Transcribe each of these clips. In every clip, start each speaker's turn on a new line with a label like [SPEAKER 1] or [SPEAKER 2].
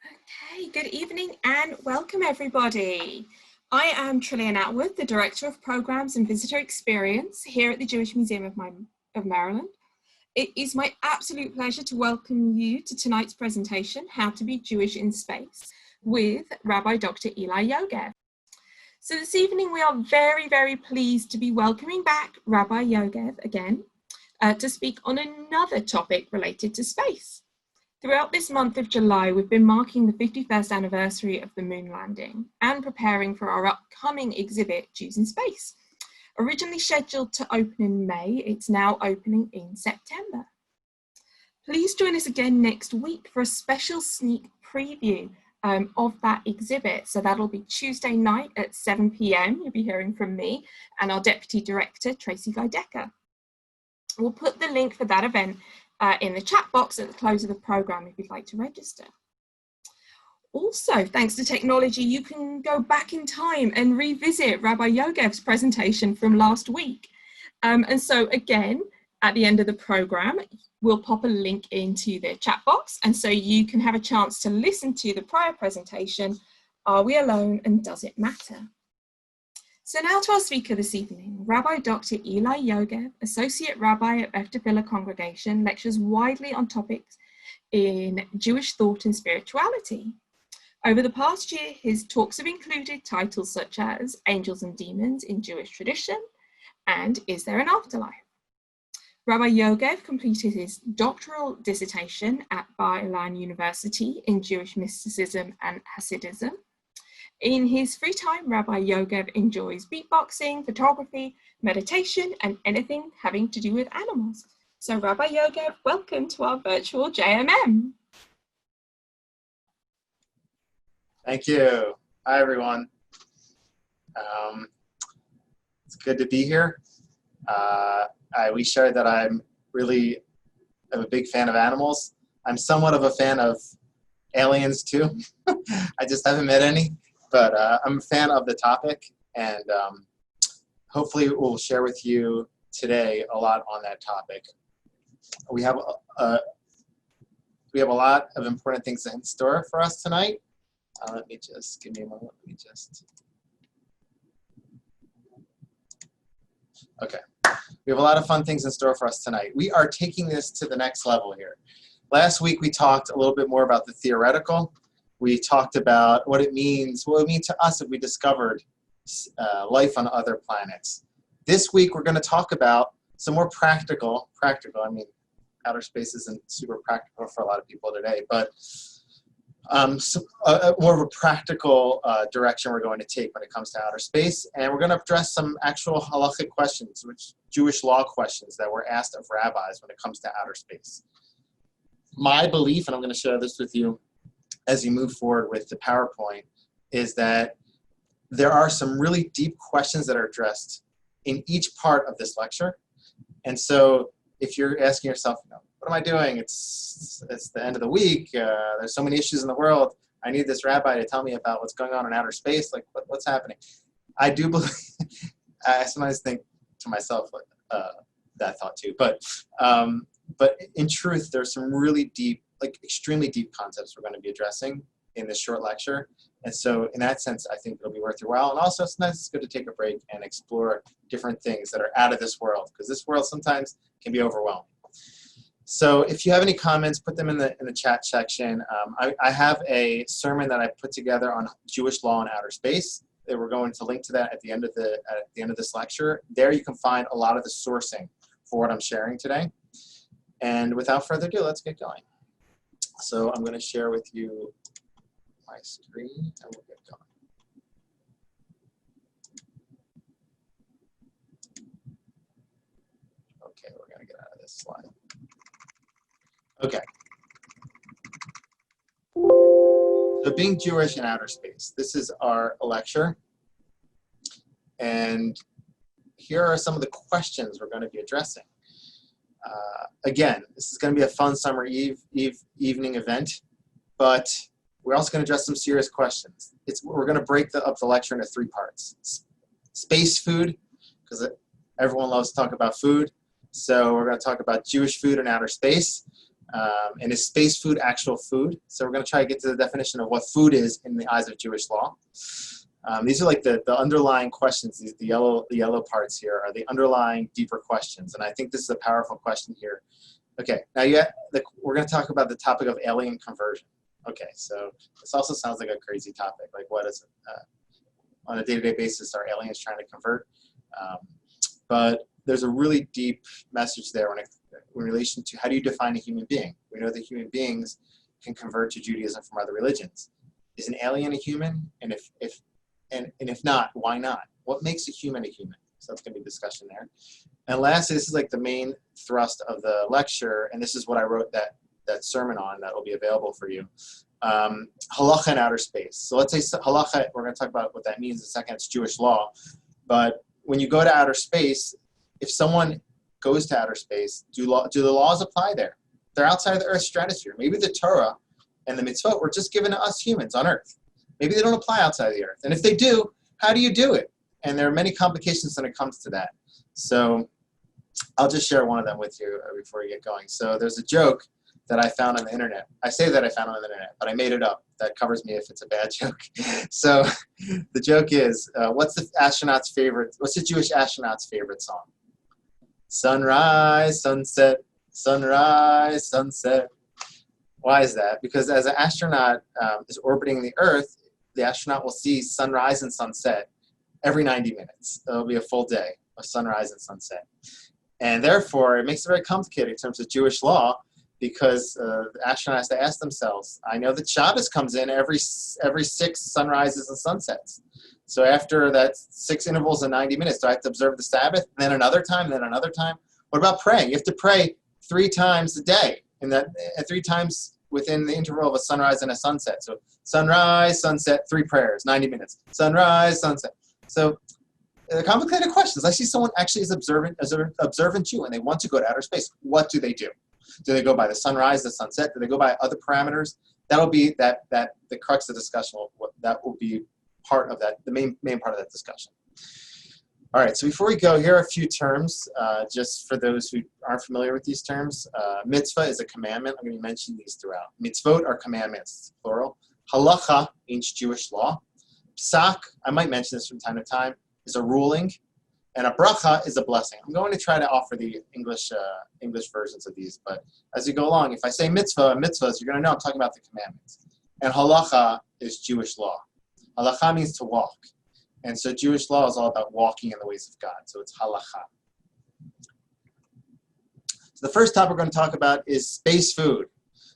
[SPEAKER 1] Okay, good evening and welcome everybody. I am Trillian Atwood, the Director of Programs and Visitor Experience here at the Jewish Museum of Maryland. It is my absolute pleasure to welcome you to tonight's presentation, How to be Jewish in Space, with Rabbi Dr. Eli Yoggev. So this evening we are very, very pleased to be welcoming back Rabbi Yoggev again to speak on another topic related to space. Throughout this month of July, we've been marking the 51st anniversary of the moon landing and preparing for our upcoming exhibit, Jews in Space. Originally scheduled to open in May, it's now opening in September. Please join us again next week for a special sneak preview of that exhibit. So that'll be Tuesday night at 7 p.m. You'll be hearing from me and our Deputy Director, Tracy Geidecker. We'll put the link for that event in the chat box at the close of the program if you'd like to register. Also, thanks to technology, you can go back in time and revisit Rabbi Yoggev's presentation from last week. And so again, at the end of the program, we'll pop a link into the chat box, and so you can have a chance to listen to the prior presentation, Are We Alone and Does It Matter? So now to our speaker this evening, Rabbi Dr. Eli Yoggev, Associate Rabbi at Beth Tefillah Congregation, lectures widely on topics in Jewish thought and spirituality. Over the past year, his talks have included titles such as Angels and Demons in Jewish Tradition and Is There an Afterlife? Rabbi Yoggev completed his doctoral dissertation at Bar-Ilan University in Jewish Mysticism and Hasidism. In his free time, Rabbi Yoggev enjoys beatboxing, photography, meditation, and anything having to do with animals. So Rabbi Yoggev, welcome to our virtual JMM.
[SPEAKER 2] Thank you. Hi, everyone. It's good to be here. We shared that I'm a big fan of animals. I'm somewhat of a fan of aliens too. I just haven't met any. But I'm a fan of the topic, and hopefully we'll share with you today a lot on that topic. We have a lot of important things in store for us tonight. Let me just give me a moment. Okay. We have a lot of fun things in store for us tonight. We are taking this to the next level here. Last week we talked a little bit more about the theoretical. We talked about what it means to us if we discovered life on other planets. This week, we're going to talk about some more practical, I mean, outer space isn't super practical for a lot of people today, but more of a practical direction we're going to take when it comes to outer space. And we're going to address some actual halachic questions, which Jewish law questions that were asked of rabbis when it comes to outer space. My belief, and I'm going to share this with you as you move forward with the PowerPoint, is that there are some really deep questions that are addressed in each part of this lecture. And so if you're asking yourself, what am I doing? It's the end of the week. There's so many issues in the world. I need this rabbi to tell me about what's going on in outer space. Like, what's happening? I do believe, I sometimes think to myself that thought too. But in truth, there's some really deep, extremely deep concepts we're going to be addressing in this short lecture. And so in that sense, I think it'll be worth your while. And also it's good to take a break and explore different things that are out of this world, because this world sometimes can be overwhelming. So if you have any comments, put them in the chat section. I have a sermon that I put together on Jewish law and outer space. We're going to link to that at the end of this lecture. There you can find a lot of the sourcing for what I'm sharing today. And without further ado, let's get going. So I'm going to share with you my screen and we'll get going. Okay, we're going to get out of this slide. Okay. So being Jewish in outer space. This is our lecture. And here are some of the questions we're going to be addressing. Again, this is going to be a fun summer evening event, but we're also going to address some serious questions. We're going to break up the lecture into 3 parts. Space food, because everyone loves to talk about food. So we're going to talk about Jewish food in outer space. And is space food actual food? So we're going to try to get to the definition of what food is in the eyes of Jewish law. These are like the underlying questions. The yellow parts here are the underlying deeper questions. And I think this is a powerful question here. Okay, now we're going to talk about the topic of alien conversion. Okay, so this also sounds like a crazy topic. Like, what is it? On a day-to-day basis, are aliens trying to convert? But there's a really deep message there in relation to how do you define a human being? We know that human beings can convert to Judaism from other religions. Is an alien a human? And if not, why not? What makes a human a human? So that's going to be a discussion there. And lastly, this is like the main thrust of the lecture, and this is what I wrote that sermon on that will be available for you. Halacha and outer space. So let's say halacha, we're going to talk about what that means in a second. It's Jewish law. But when you go to outer space, if someone goes to outer space, do the laws apply there? They're outside of the Earth's stratosphere. Maybe the Torah and the Mitzvot were just given to us humans on Earth. Maybe they don't apply outside of the Earth. And if they do, how do you do it? And there are many complications when it comes to that. So I'll just share one of them with you before we get going. So there's a joke that I found on the internet. I say that I found on the internet, but I made it up. That covers me if it's a bad joke. So the joke is, what's the Jewish astronaut's favorite song? Sunrise, sunset, sunrise, sunset. Why is that? Because as an astronaut is orbiting the Earth, the astronaut will see sunrise and sunset every 90 minutes. It'll be a full day of sunrise and sunset. And therefore, it makes it very complicated in terms of Jewish law, because the astronaut has to ask themselves, I know that Shabbos comes in every 6 sunrises and sunsets. So after that 6 intervals of 90 minutes, do I have to observe the Sabbath, then another time, then another time? What about praying? You have to pray 3 times a day, and that 3 times within the interval of a sunrise and a sunset. So sunrise, sunset, 3 prayers, 90 minutes. Sunrise, sunset. So complicated questions. I see someone actually is observant Jew, and they want to go to outer space. What do they do? Do they go by the sunrise, the sunset? Do they go by other parameters? That'll be the crux of the discussion. That will be part of that, the main part of that discussion. All right, so before we go, here are a few terms, just for those who aren't familiar with these terms. Mitzvah is a commandment. I'm going to mention these throughout. Mitzvot are commandments, plural. Halacha means Jewish law. Psak, I might mention this from time to time, is a ruling. And a bracha is a blessing. I'm going to try to offer the English versions of these, but as you go along, if I say mitzvahs, you're going to know I'm talking about the commandments. And halacha is Jewish law. Halacha means to walk. And so Jewish law is all about walking in the ways of God. So it's halacha. So the first topic we're going to talk about is space food.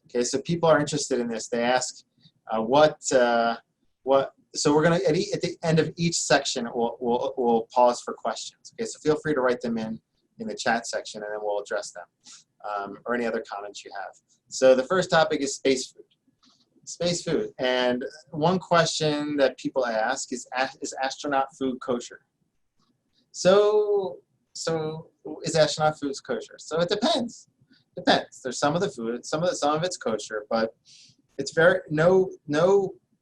[SPEAKER 2] Okay, so people are interested in this. They ask so we're going to, at the end of each section, we'll pause for questions. Okay, so feel free to write them in the chat section, and then we'll address them, or any other comments you have. So the first topic is space food. Space food. And one question that people ask is astronaut food kosher? So is astronaut food kosher? So it depends. Depends. There's some of the food, some of it's kosher, but it's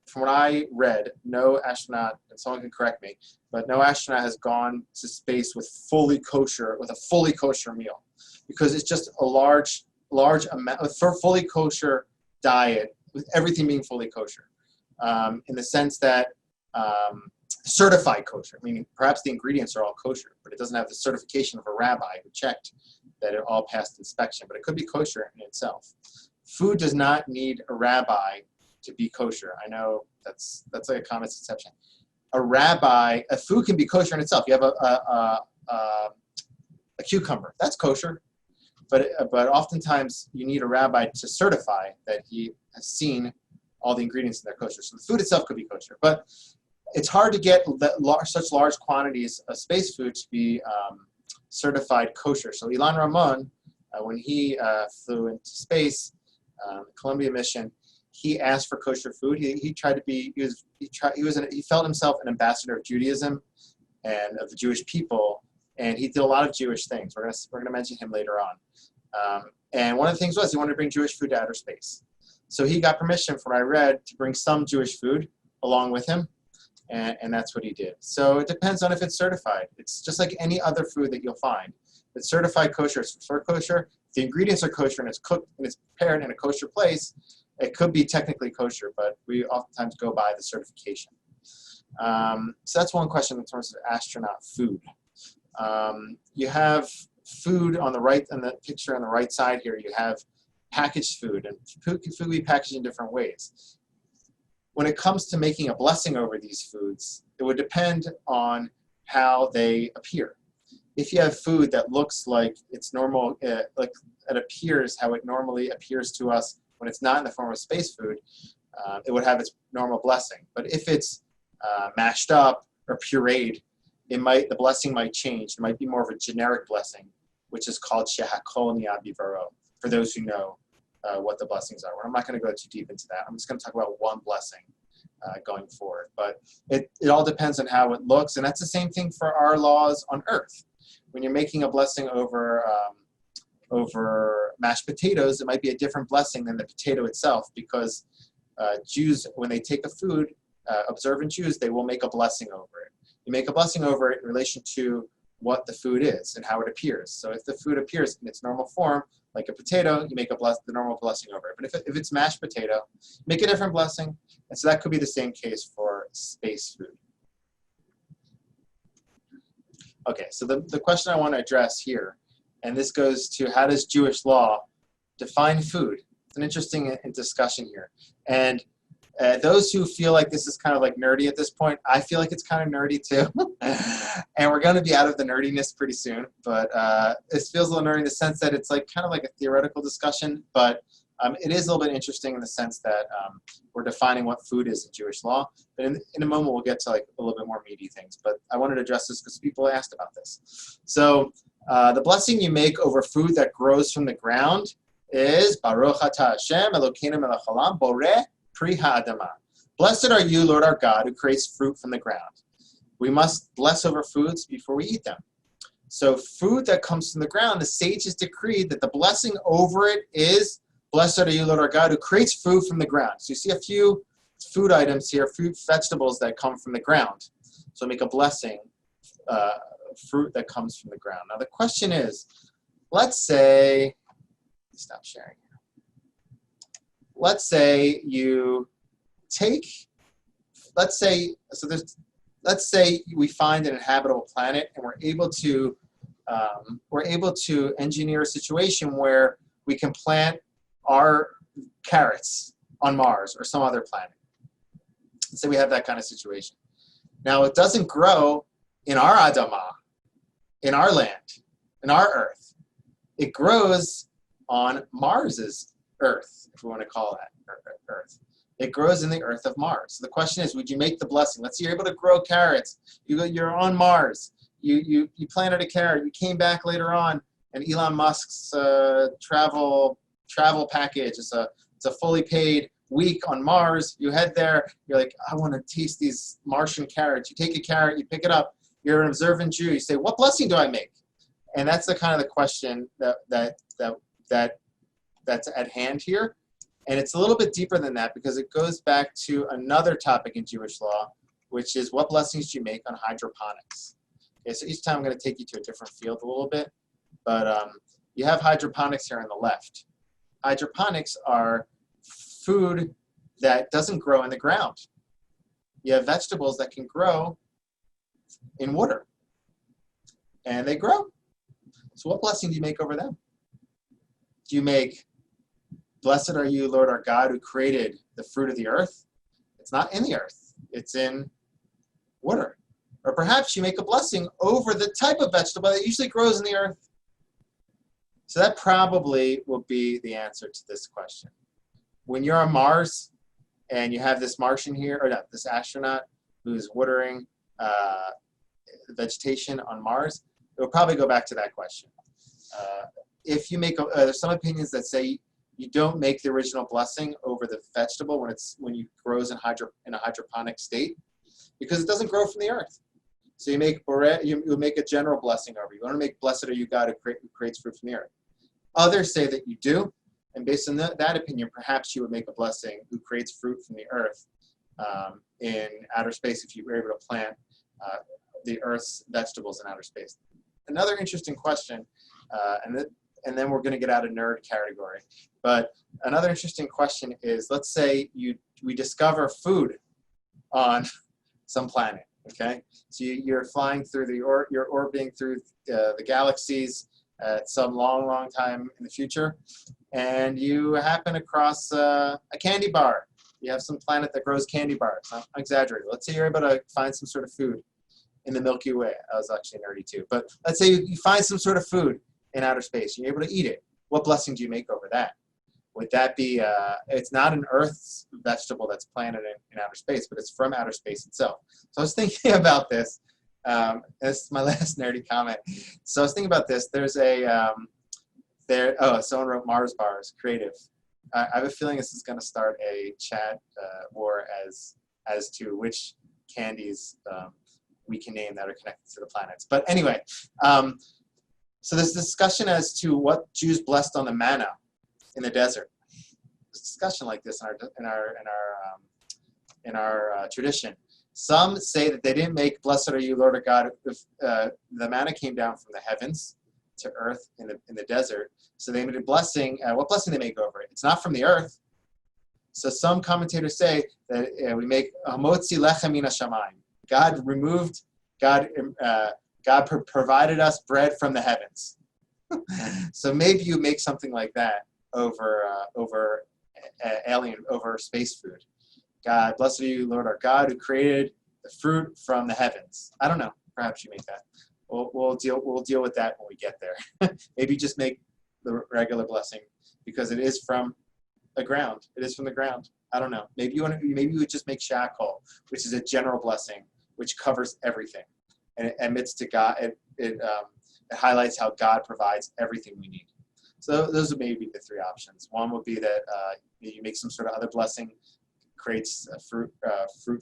[SPEAKER 2] from what I read, no astronaut, and someone can correct me, but no astronaut has gone to space with a fully kosher meal, because it's just a large amount for a fully kosher diet, with everything being fully kosher, in the sense that certified kosher, meaning perhaps the ingredients are all kosher, but it doesn't have the certification of a rabbi who checked that it all passed inspection, but it could be kosher in itself. Food does not need a rabbi to be kosher. I know that's like a common misconception. A food can be kosher in itself. You have a cucumber, that's kosher, but oftentimes you need a rabbi to certify that he has seen all the ingredients in their kosher. So the food itself could be kosher, but it's hard to get such large quantities of space food to be certified kosher. So Ilan Ramon, when he flew into space, Columbia mission, he asked for kosher food. He felt himself an ambassador of Judaism and of the Jewish people, and he did a lot of Jewish things. We're going to mention him later on. And one of the things was he wanted to bring Jewish food to outer space. So he got permission from what I read to bring some Jewish food along with him, and that's what he did. So it depends on if it's certified. It's just like any other food that you'll find. If it's certified kosher, it's for kosher. If the ingredients are kosher and it's cooked and it's prepared in a kosher place, it could be technically kosher, but we oftentimes go by the certification. So that's one question in terms of astronaut food. You have food on the right, in the picture on the right side here, you have packaged food, and food can be packaged in different ways. When it comes to making a blessing over these foods, it would depend on how they appear. If you have food that looks like it's normal, like it appears how it normally appears to us when it's not in the form of space food, it would have its normal blessing. But if it's mashed up or pureed, the blessing might change. It might be more of a generic blessing, which is called shehakol ni'ad bivaro, for those who know what the blessings are. I'm not going to go too deep into that. I'm just going to talk about one blessing going forward. But it all depends on how it looks, and that's the same thing for our laws on earth. When you're making a blessing over mashed potatoes, it might be a different blessing than the potato itself, because Jews, when they take a food, observant Jews, they will make a blessing over it. You make a blessing over it in relation to what the food is and how it appears. So if the food appears in its normal form, like a potato, you make the normal blessing over it. But if it's mashed potato, make a different blessing. And so that could be the same case for space food. Okay, so the question I want to address here, and this goes to how does Jewish law define food? It's an interesting discussion here. And those who feel like this is kind of like nerdy at this point, I feel like it's kind of nerdy too. And we're going to be out of the nerdiness pretty soon. But it feels a little nerdy in the sense that it's like kind of like a theoretical discussion. But it is a little bit interesting in the sense that we're defining what food is in Jewish law. But in a moment, we'll get to like a little bit more meaty things. But I wanted to address this because people asked about this. So the blessing you make over food that grows from the ground is Baruch Atah Hashem Elokeinu melech haolam boreh pri ha'adama. Blessed are you, Lord our God, who creates fruit from the ground. We must bless over foods before we eat them. So food that comes from the ground, the sages decreed that the blessing over it is, blessed are you, Lord our God, who creates food from the ground. So you see a few food items here, vegetables that come from the ground. So make a blessing, fruit that comes from the ground. Now the question is, let's say, stop sharing. Let's say you take, let's say we find an inhabitable planet and we're able to engineer a situation where we can plant our carrots on Mars or some other planet. Let's say we have that kind of situation. Now it doesn't grow in our Adamah, in our land, in our earth. It grows on Mars's earth, if we want to call that earth. It grows in the earth of Mars. So the question is, would you make the blessing? Let's say you're able to grow carrots. You're on Mars. You planted a carrot. You came back later on, and Elon Musk's travel package is it's a fully paid week on Mars. You head there. You're like, I want to taste these Martian carrots. You take a carrot. You pick it up. You're an observant Jew. You say, what blessing do I make? And that's the kind of the question that's at hand here. And it's a little bit deeper than that because it goes back to another topic in Jewish law, which is what blessings do you make on hydroponics? Okay, so each time I'm going to take you to a different field a little bit. But you have hydroponics here on the left. Hydroponics are food that doesn't grow in the ground. You have vegetables that can grow in water. And they grow. So what blessing do you make over them? Do you make, blessed are you, Lord our God, who created the fruit of the earth? It's not in the earth. It's in water. Or perhaps you make a blessing over the type of vegetable that usually grows in the earth. So that probably will be the answer to this question. When you're on Mars and you have this Martian here, or not, this astronaut who's watering vegetation on Mars, it will probably go back to that question. If you make, there's some opinions that say you don't make the original blessing over the vegetable when it grows in a hydroponic state, because it doesn't grow from the earth. So you make a general blessing over you. You want to make blessed are you God who creates fruit from the earth. Others say that you do, and based on that opinion, perhaps you would make a blessing who creates fruit from the earth in outer space if you were able to plant the earth's vegetables in outer space. Another interesting question, and and then we're going to get out of nerd category. But another interesting question is, let's say we discover food on some planet. Okay, so you're flying through you're orbiting through the galaxies at some long time in the future, and you happen across a candy bar. You have some planet that grows candy bars. I'm exaggerating. Let's say you're able to find some sort of food in the Milky Way. I was actually nerdy too. But let's say you find some sort of food in outer space. You're able to eat it. What blessing do you make over that? Would that be, it's not an Earth's vegetable that's planted in outer space, but it's from outer space itself. So I was thinking about this. This is my last nerdy comment. So I was thinking about this. There's someone wrote Mars bars, creative. I have a feeling this is going to start a chat war as to which candies we can name that are connected to the planets. But anyway, so there's discussion as to what Jews blessed on the manna in the desert. There's discussion like this in our tradition. Some say that they didn't make "Blessed are you, Lord our God." If the manna came down from the heavens to earth in the desert, so they made a blessing. What blessing they make over it? It's not from the earth. So some commentators say that we make "Hamotzi lechem min hashamayim." God provided us bread from the heavens. So maybe you make something like that over space food. God, blessed are you, Lord our God, who created the fruit from the heavens. I don't know. Perhaps you make that. We'll deal with that when we get there. Maybe just make the regular blessing because it is from the ground. It is from the ground. I don't know. Maybe you would just make shakol, which is a general blessing, which covers everything, and it admits to God. It highlights how God provides everything we need. So those would maybe be the three options. One would be that you make some sort of other blessing, creates fruit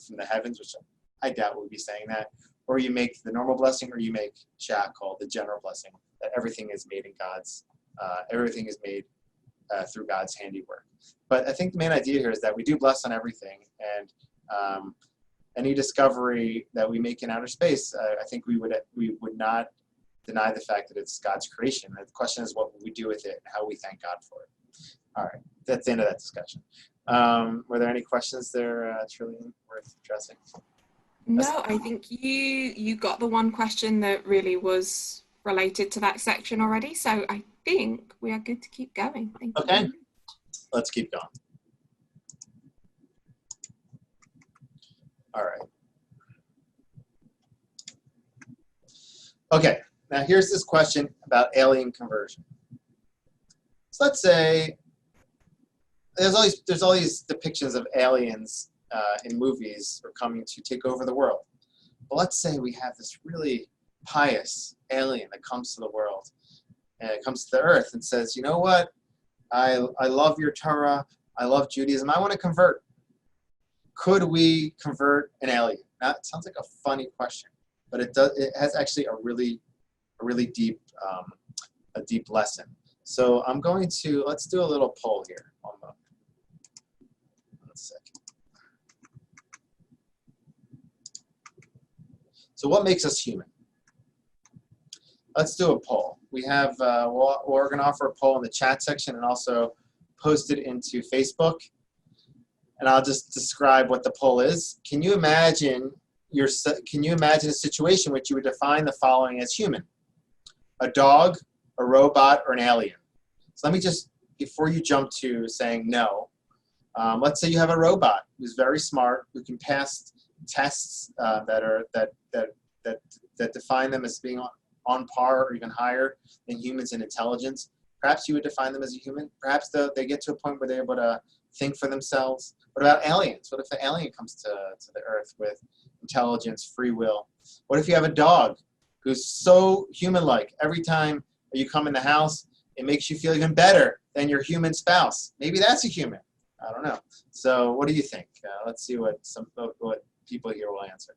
[SPEAKER 2] from the heavens, which I doubt we'll be saying that. Or you make the normal blessing, or you make shakol, the general blessing, that everything is made in God's, everything is made through God's handiwork. But I think the main idea here is that we do bless on everything, and any discovery that we make in outer space, I think we would not deny the fact that it's God's creation. The question is, what we do with it and how we thank God for it. All right, that's the end of that discussion. Were there any questions there, Trillian, worth addressing?
[SPEAKER 1] No, I think you got the one question that really was related to that section already. So I think we are good to keep going. Thank you.
[SPEAKER 2] Okay, let's keep going. All right. Okay, now here's this question about alien conversion. So let's say there's all these depictions of aliens in movies are coming to take over the world. But let's say we have this really pious alien that comes to the world and it comes to the earth and says, you know what? I love your Torah. I love Judaism. I want to convert. Could we convert an alien? Now, it sounds like a funny question, but it has actually a really deep lesson. So I'm going to, let's do a little poll here. One moment. 1 second. So what makes us human? Let's do a poll. We have, we're going to offer a poll in the chat section and also post it into Facebook. And I'll just describe what the poll is. Can you imagine a situation which you would define the following as human? A dog, a robot, or an alien? So let me just, before you jump to saying no, let's say you have a robot who's very smart, who can pass tests that define them as being on par or even higher than humans in intelligence. Perhaps you would define them as a human. Perhaps they get to a point where they're able to think for themselves. What about aliens? What if the alien comes to the earth with intelligence, free will? What if you have a dog who's so human-like? Every time you come in the house, it makes you feel even better than your human spouse. Maybe that's a human. I don't know. So what do you think? Let's see what people here will answer.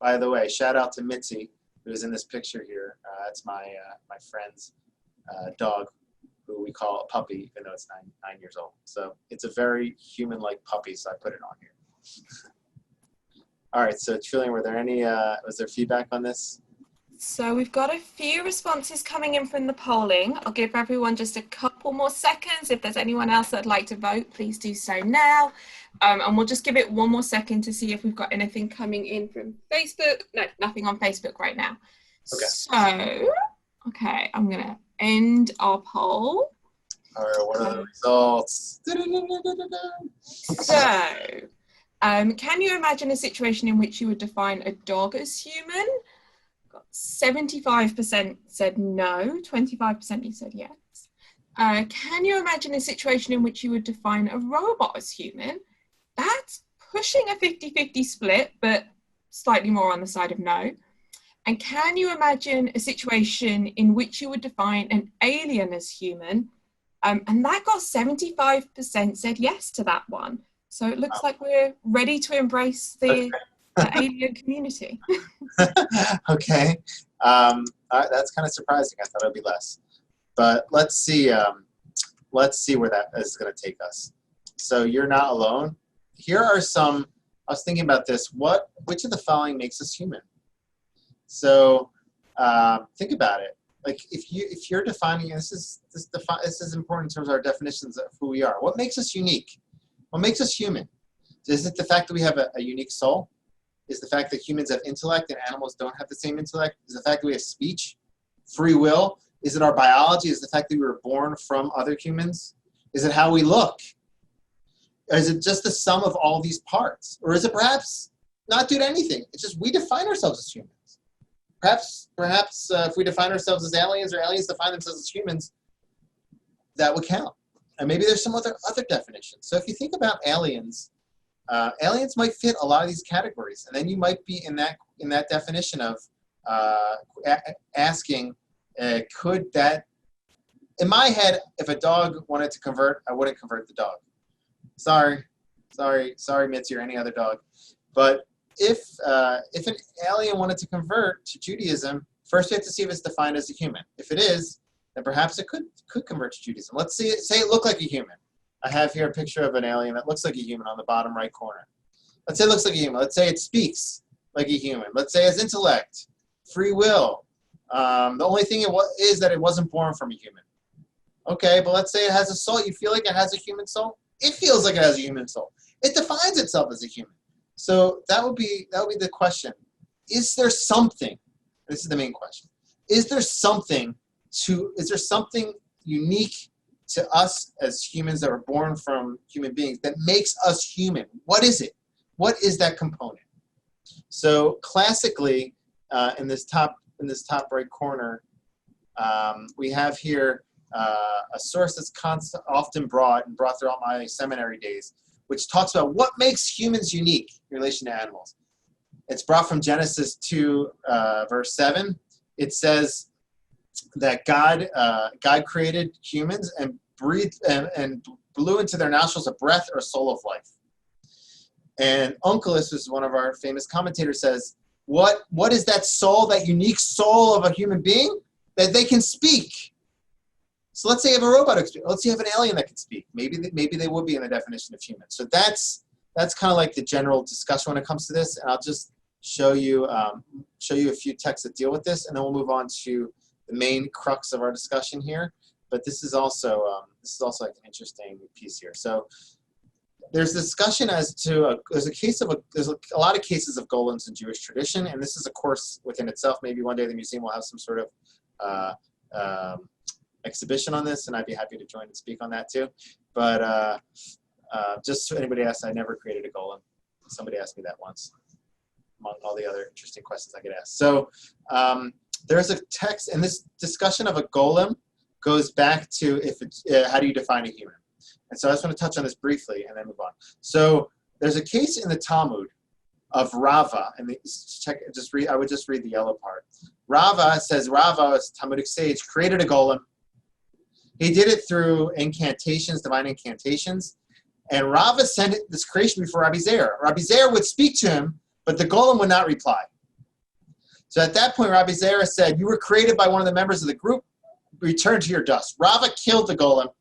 [SPEAKER 2] By the way, shout out to Mitzi, who's in this picture here. That's my friend's dog, who we call a puppy, even though it's 9 years old. So it's a very human-like puppy, so I put it on here. All right, so Trillian, were there any, was there feedback on this?
[SPEAKER 1] So we've got a few responses coming in from the polling. I'll give everyone just a couple more seconds. If there's anyone else that'd like to vote, please do so now. And we'll just give it one more second to see if we've got anything coming in from Facebook. No, nothing on Facebook right now.
[SPEAKER 2] Okay.
[SPEAKER 1] So, okay, I'm going to end our poll.
[SPEAKER 2] All right, what are the results?
[SPEAKER 1] So, can you imagine a situation in which you would define a dog as human? 75% said no, 25% you said yes. Can you imagine a situation in which you would define a robot as human? That's pushing a 50-50 split, but slightly more on the side of no. And can you imagine a situation in which you would define an alien as human? And that got 75% said yes to that one. So it looks like we're ready to embrace the alien community.
[SPEAKER 2] Okay. That's kind of surprising. I thought it would be less. But let's see where that is going to take us. So you're not alone. Here are some, I was thinking about this. Which of the following makes us human? So think about it. Like if you're defining, this is important in terms of our definitions of who we are. What makes us unique? What makes us human? Is it the fact that we have a unique soul? Is the fact that humans have intellect and animals don't have the same intellect? Is the fact that we have speech, free will? Is it our biology? Is the fact that we were born from other humans? Is it how we look? Or is it just the sum of all these parts? Or is it perhaps not due to anything? It's just we define ourselves as humans. Perhaps if we define ourselves as aliens or aliens define themselves as humans, that would count. And maybe there's some other definitions. So if you think about aliens, aliens might fit a lot of these categories, and then you might be in that definition of asking, could that? In my head, if a dog wanted to convert, I wouldn't convert the dog. Sorry, Mitzi, or any other dog. But if an alien wanted to convert to Judaism, first we have to see if it's defined as a human. If it is, then perhaps it could convert to Judaism. Let's say it looked like a human. I have here a picture of an alien that looks like a human on the bottom right corner. Let's say it looks like a human. Let's say it speaks like a human. Let's say it has intellect, free will. The only thing is that it wasn't born from a human. Okay, but let's say it has a soul. You feel like it has a human soul? It feels like it has a human soul. It defines itself as a human. So that would be the question. Is there something? This is the main question. Is there something unique to us as humans that were born from human beings that makes us human? What is it? What is that component? So classically, in this top right corner, we have here a source that's often brought throughout my seminary days, which talks about what makes humans unique in relation to animals. It's brought from Genesis 2, verse 7. It says that God created humans and breathed and blew into their nostrils a breath or soul of life. And Onkelos, who's one of our famous commentators, says, what is that soul, that unique soul of a human being? That they can speak. So let's say you have a robot experience. Let's say you have an alien that can speak. Maybe they would be in the definition of human. So that's kind of like the general discussion when it comes to this. And I'll just show you a few texts that deal with this, and then we'll move on to the main crux of our discussion here. But this is also like an interesting piece here. So there's discussion as to there's a lot of cases of golems in Jewish tradition, and this is a course within itself. Maybe one day the museum will have some sort of exhibition on this, and I'd be happy to join and speak on that too. But just so anybody asks, I never created a golem. Somebody asked me that once, among all the other interesting questions I get asked. So there's a text, and this discussion of a golem goes back to how do you define a human? And so I just want to touch on this briefly and then move on. So there's a case in the Talmud of Rava, and I would just read the yellow part. Rava says Rava, as a Talmudic sage, created a golem. He did it through incantations, divine incantations. And Rava sent this creation before Rabbi Zera. Rabbi Zera would speak to him, but the golem would not reply. So at that point, Rabbi Zera said, you were created by one of the members of the group. Return to your dust. Rava killed the golem.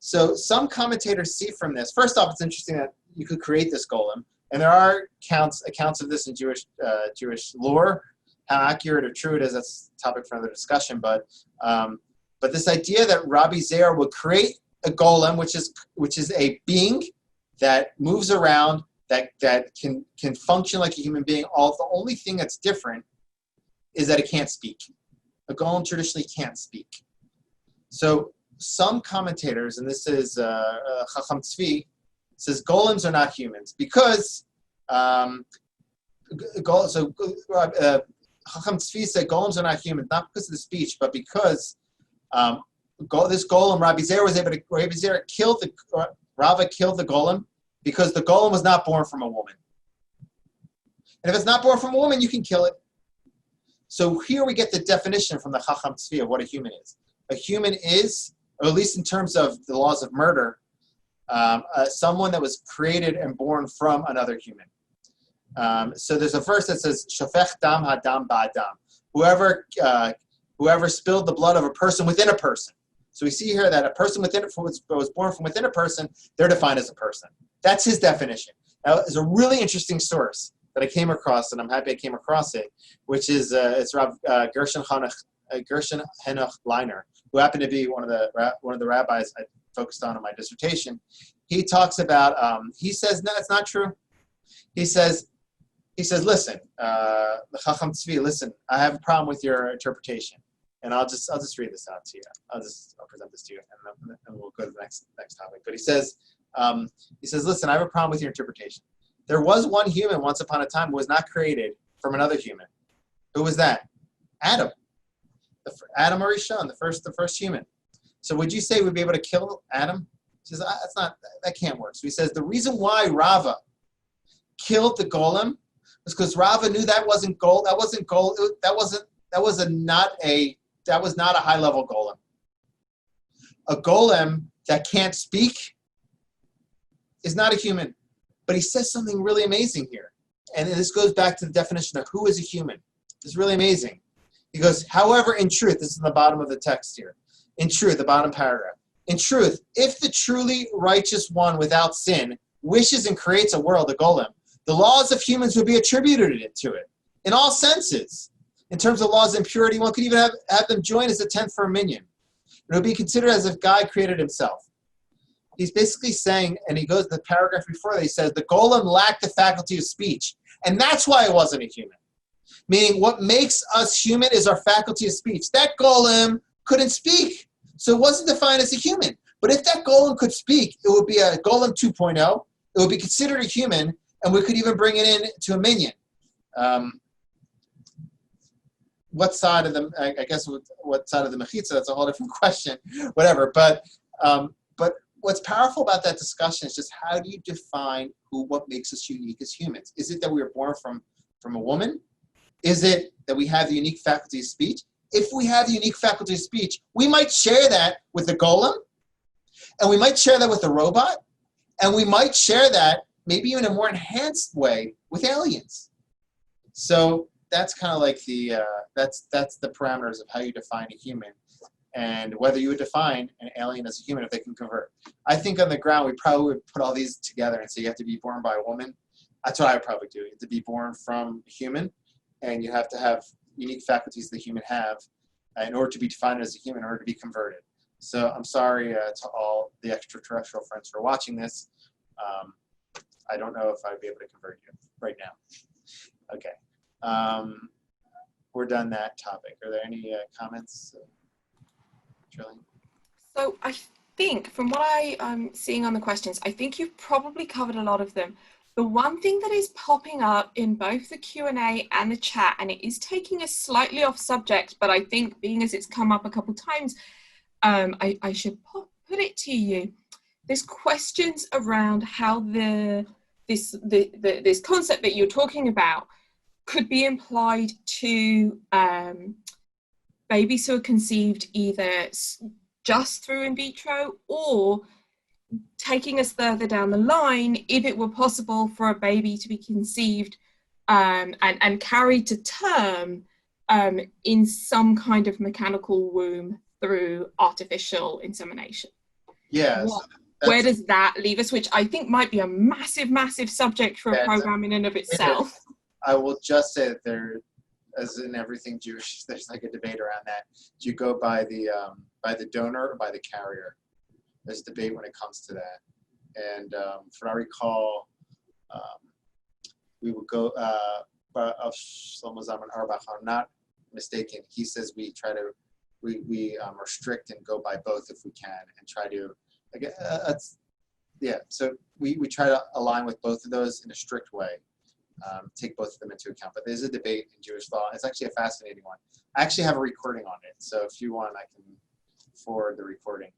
[SPEAKER 2] So some commentators see from this. First off, it's interesting that you could create this golem. And there are accounts of this in Jewish lore. How accurate or true it is, that's a topic for another discussion. But this idea that Rabbi Zera would create a golem, which is a being that moves around, that can function like a human being. The only thing that's different is that it can't speak. A golem traditionally can't speak. So some commentators, and this is Chacham Tzvi, says golems are not humans because Chacham Tzvi said golems are not humans, not because of the speech, but because this golem, Rabbi Zera killed Rava killed the golem because the golem was not born from a woman. And if it's not born from a woman, you can kill it. So here we get the definition from the Chacham Tzvi of what a human is. A human is, or at least in terms of the laws of murder, someone that was created and born from another human. So there's a verse that says, "Shofech dam hadam ba'adam." Whoever spilled the blood of a person within a person. So we see here that a person was born from within a person, they're defined as a person. That's his definition. Now, it's a really interesting source that I came across, and I'm happy I came across it, which is it's Rav Gershon Henoch Leiner, who happened to be one of the rabbis I focused on in my dissertation. He talks about he says no, it's not true. He says, listen, the Chacham Tzvi, listen, I have a problem with your interpretation, and I'll just read this out to you. I'll present this to you, and we'll go to the next topic. But he says, listen, I have a problem with your interpretation. There was one human once upon a time who was not created from another human. Who was that? Adam. Adam Arishon, the first human. So would you say we'd be able to kill Adam? He says, that can't work. So he says the reason why Rava killed the golem was because Rava knew that wasn't gold. That was not a high level golem. A golem that can't speak is not a human. But he says something really amazing here. And this goes back to the definition of who is a human. It's really amazing. He goes, however, in truth, this is in the bottom of the text here. In truth, the bottom paragraph. In truth, if the truly righteous one without sin wishes and creates a world, a golem, the laws of humans would be attributed to it in all senses. In terms of laws of impurity, one could even have them join as a tenth for a minion. It would be considered as if God created himself. He's basically saying, and he goes to the paragraph before that, he says, the golem lacked the faculty of speech. And that's why it wasn't a human. Meaning what makes us human is our faculty of speech. That golem couldn't speak, so it wasn't defined as a human. But if that golem could speak, it would be a golem 2.0. It would be considered a human, and we could even bring it in to a minion. What side of the, I guess, what side of the mechitza, that's a whole different question, whatever. But what's powerful about that discussion is just how do you define what makes us unique as humans? Is it that we were born from a woman? Is it that we have the unique faculty of speech? If we have the unique faculty of speech, we might share that with the golem, and we might share that with the robot, and we might share that maybe in a more enhanced way with aliens. So that's kind of like that's the parameters of how you define a human, and whether you would define an alien as a human if they can convert. I think on the ground we probably would put all these together and say you have to be born by a woman. That's what I would probably do. You have to be born from a human, and you have to have unique faculties the human have in order to be defined as a human, in order to be converted. So I'm sorry to all the extraterrestrial friends for watching this. I don't know if I'd be able to convert you right now. Okay. We're done that topic. Are there any comments? Trillian?
[SPEAKER 1] So I think from what I'm seeing on the questions, I think you've probably covered a lot of them. The one thing that is popping up in both the Q&A and the chat, and it is taking us slightly off subject, but I think being as it's come up a couple times, I should put it to you. There's questions around how this concept that you're talking about could be implied to babies who are conceived either just through in vitro or taking us further down the line, if it were possible for a baby to be conceived and carried to term in some kind of mechanical womb through artificial insemination.
[SPEAKER 2] Yes.
[SPEAKER 1] where does that leave us? Which I think might be a massive, massive subject for a program in and of itself.
[SPEAKER 2] I will just say that there, as in everything Jewish, there's like a debate around that. Do you go by the donor or by the carrier? There's a debate when it comes to that. And if I recall, we would go, of Shlomo Zalman Auerbach, I'm not mistaken, he says we are strict and go by both if we can, and try to, so we try to align with both of those in a strict way, take both of them into account. But there's a debate in Jewish law. It's actually a fascinating one. I actually have a recording on it, so if you want, I can forward the recording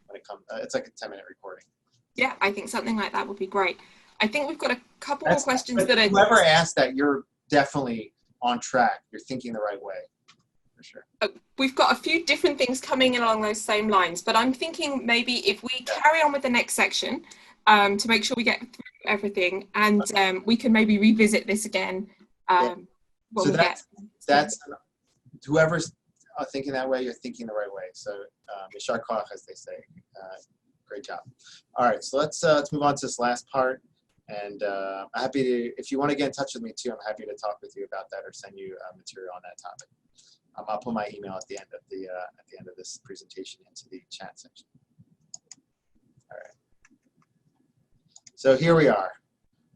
[SPEAKER 2] when it comes. It's like a 10-minute recording.
[SPEAKER 1] Yeah, I think something like that would be great. I think we've got a couple more questions that are...
[SPEAKER 2] Whoever asked that, you're definitely on track. You're thinking the right way, for sure.
[SPEAKER 1] We've got a few different things coming in along those same lines, but I'm thinking maybe if we carry on with the next section to make sure we get through everything, and we can maybe revisit this again.
[SPEAKER 2] That's whoever's thinking that way, you're thinking the right way. So, Yishar Koach, as they say. Great job. All right, so let's move on to this last part. And I'm happy to, if you want to get in touch with me too, I'm happy to talk with you about that or send you material on that topic. I'll put my email at the end of this presentation into the chat section. All right. So here we are.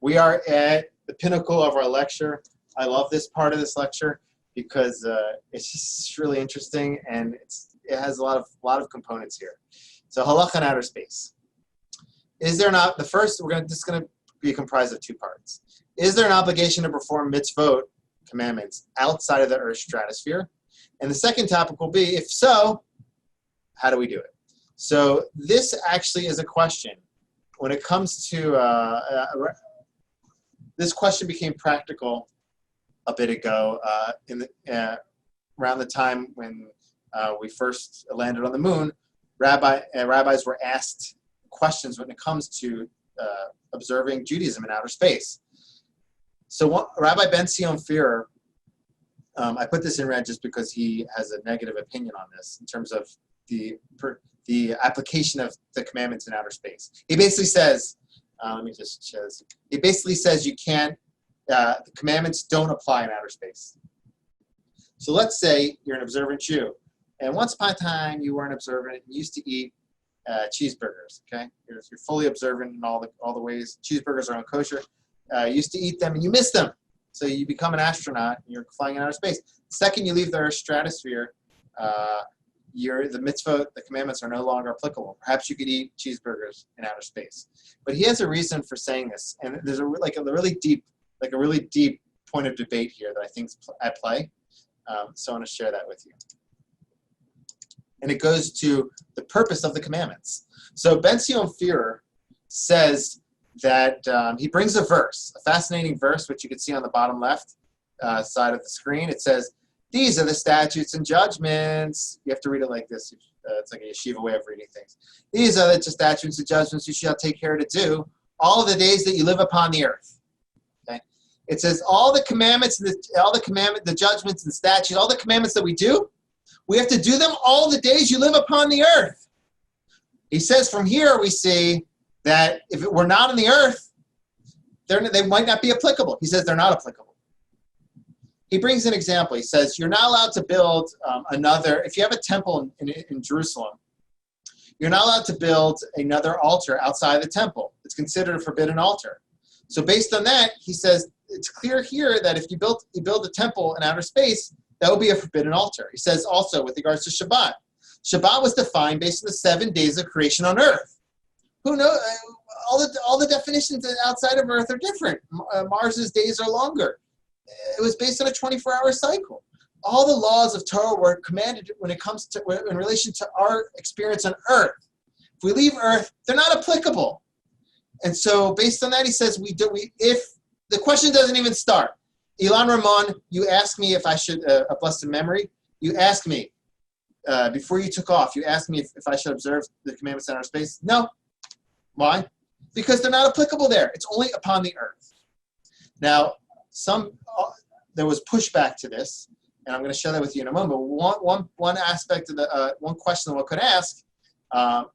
[SPEAKER 2] We are at the pinnacle of our lecture. I love this part of this lecture because it's just really interesting, and it has a lot of components here. So halacha in outer space. Is there not, the first, this is going to be comprised of two parts. Is there an obligation to perform mitzvot, commandments, outside of the Earth's stratosphere? And the second topic will be, if so, how do we do it? So this actually is a question. When it comes to, this question became practical a bit ago around the time when we first landed on the moon. Rabbis were asked questions when it comes to observing Judaism in outer space. So Rabbi Ben Sion Führer, I put this in red just because he has a negative opinion on this in terms of the application of the commandments in outer space. He basically says, he basically says you can't, the commandments don't apply in outer space. So let's say you're an observant Jew, and once upon a time you weren't observant, you used to eat cheeseburgers, okay? You're fully observant in all the ways. Cheeseburgers are on kosher. You used to eat them and you miss them. So you become an astronaut and you're flying in outer space. The second you leave the Earth's stratosphere, the mitzvot, the commandments are no longer applicable. Perhaps you could eat cheeseburgers in outer space. But he has a reason for saying this. And there's a really deep point of debate here that I think is at play. So I want to share that with you. And it goes to the purpose of the commandments. So Ben Sion Führer says that he brings a verse, a fascinating verse, which you can see on the bottom left side of the screen. It says, these are the statutes and judgments. You have to read it like this. It's like a yeshiva way of reading things. These are the statutes and judgments you shall take care to do all the days that you live upon the earth. Okay? It says all the commandments, the judgments and statutes, all the commandments that we do, we have to do them all the days you live upon the earth. He says from here we see that if it were not on the earth, they might not be applicable. He says they're not applicable. He brings an example. He says you're not allowed to build if you have a temple in Jerusalem, you're not allowed to build another altar outside the temple. It's considered a forbidden altar. So based on that, he says it's clear here that if you build a temple in outer space, that would be a forbidden altar. He says also with regards to Shabbat. Shabbat was defined based on the 7 days of creation on earth. Who knows? All the definitions outside of earth are different. Mars's days are longer. It was based on a 24-hour cycle. All the laws of Torah were commanded when it comes to in relation to our experience on earth. If we leave earth, they're not applicable. And so based on that, he says if the question doesn't even start. Ilan Ramon, you asked me if I should, a blessed memory, you asked me, before you took off, you asked me if I should observe the commandments in outer space. No. Why? Because they're not applicable there. It's only upon the earth. Now, there was pushback to this, and I'm going to share that with you in a moment. But one aspect of one question that one could ask,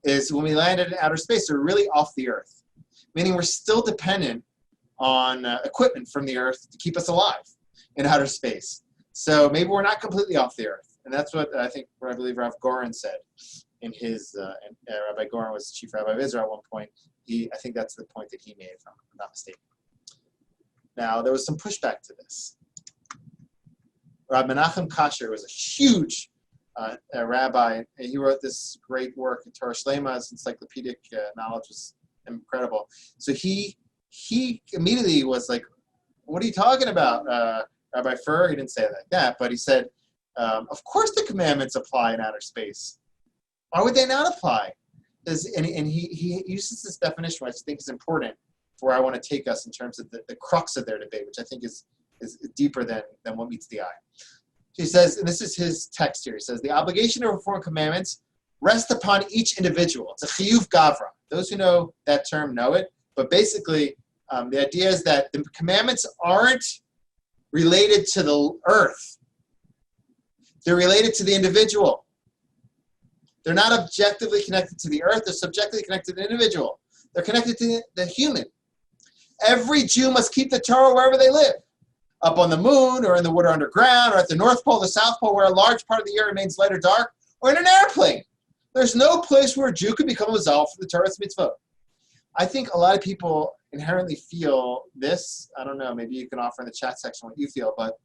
[SPEAKER 2] is when we landed in outer space, we're really off the Earth, meaning we're still dependent on equipment from the Earth to keep us alive in outer space. So maybe we're not completely off the Earth. And that's what I believe Rav Goren said in his, Rabbi Goren was chief rabbi of Israel at one point. I think that's the point that he made, if I'm not mistaken. Now, there was some pushback to this. Rabbi Menachem Kasher was a huge rabbi, and he wrote this great work in Torah Shlema. His encyclopedic knowledge was incredible. So he immediately was like, "What are you talking about, Rabbi Fur?" He didn't say it like that, but he said, "Of course the commandments apply in outer space. Why would they not apply?" And he uses this definition, which I think is important for where I want to take us in terms of the crux of their debate, which I think is deeper than what meets the eye. He says, and this is his text here, he says, the obligation to perform commandments rests upon each individual. It's a chiyuv gavra. Those who know that term know it, but basically the idea is that the commandments aren't related to the earth. They're related to the individual. They're not objectively connected to the earth, they're subjectively connected to the individual. They're connected to the human. Every Jew must keep the Torah wherever they live. Up on the moon, or in the water underground, or at the North Pole, the South Pole, where a large part of the year remains light or dark, or in an airplane. There's no place where a Jew could become a Zal for the Torah's mitzvot. I think a lot of people inherently feel this. I don't know, maybe you can offer in the chat section what you feel, but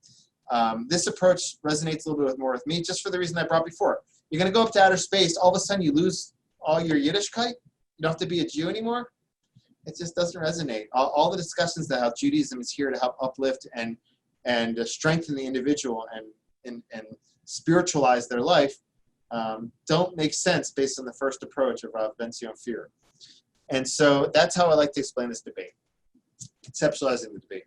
[SPEAKER 2] this approach resonates a little bit more with me, just for the reason I brought before. You're going to go up to outer space, all of a sudden you lose all your Yiddishkeit. You don't have to be a Jew anymore. It just doesn't resonate. All the discussions that how Judaism is here to help uplift and strengthen the individual and spiritualize their life don't make sense based on the first approach of Rav Ben-Zion Fir. And so that's how I like to explain this debate, conceptualizing the debate.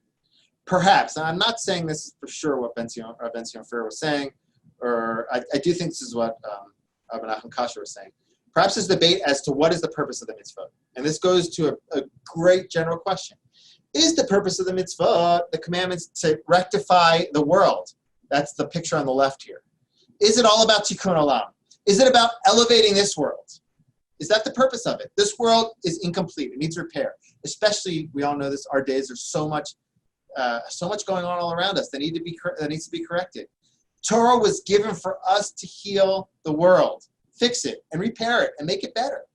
[SPEAKER 2] Perhaps, and I'm not saying this is for sure what Rav Ben-Zion Fir was saying, or I do think this is what Rabbi Menachem Kasher was saying. Perhaps this debate as to what is the purpose of the mitzvah. And this goes to a great general question. Is the purpose of the mitzvah, the commandments, to rectify the world? That's the picture on the left here. Is it all about tikkun olam? Is it about elevating this world? Is that the purpose of it? This world is incomplete. It needs repair. Especially, we all know this, our days, there's so much going on all around us that needs to be corrected. Torah was given for us to heal the world, fix it, and repair it, and make it better.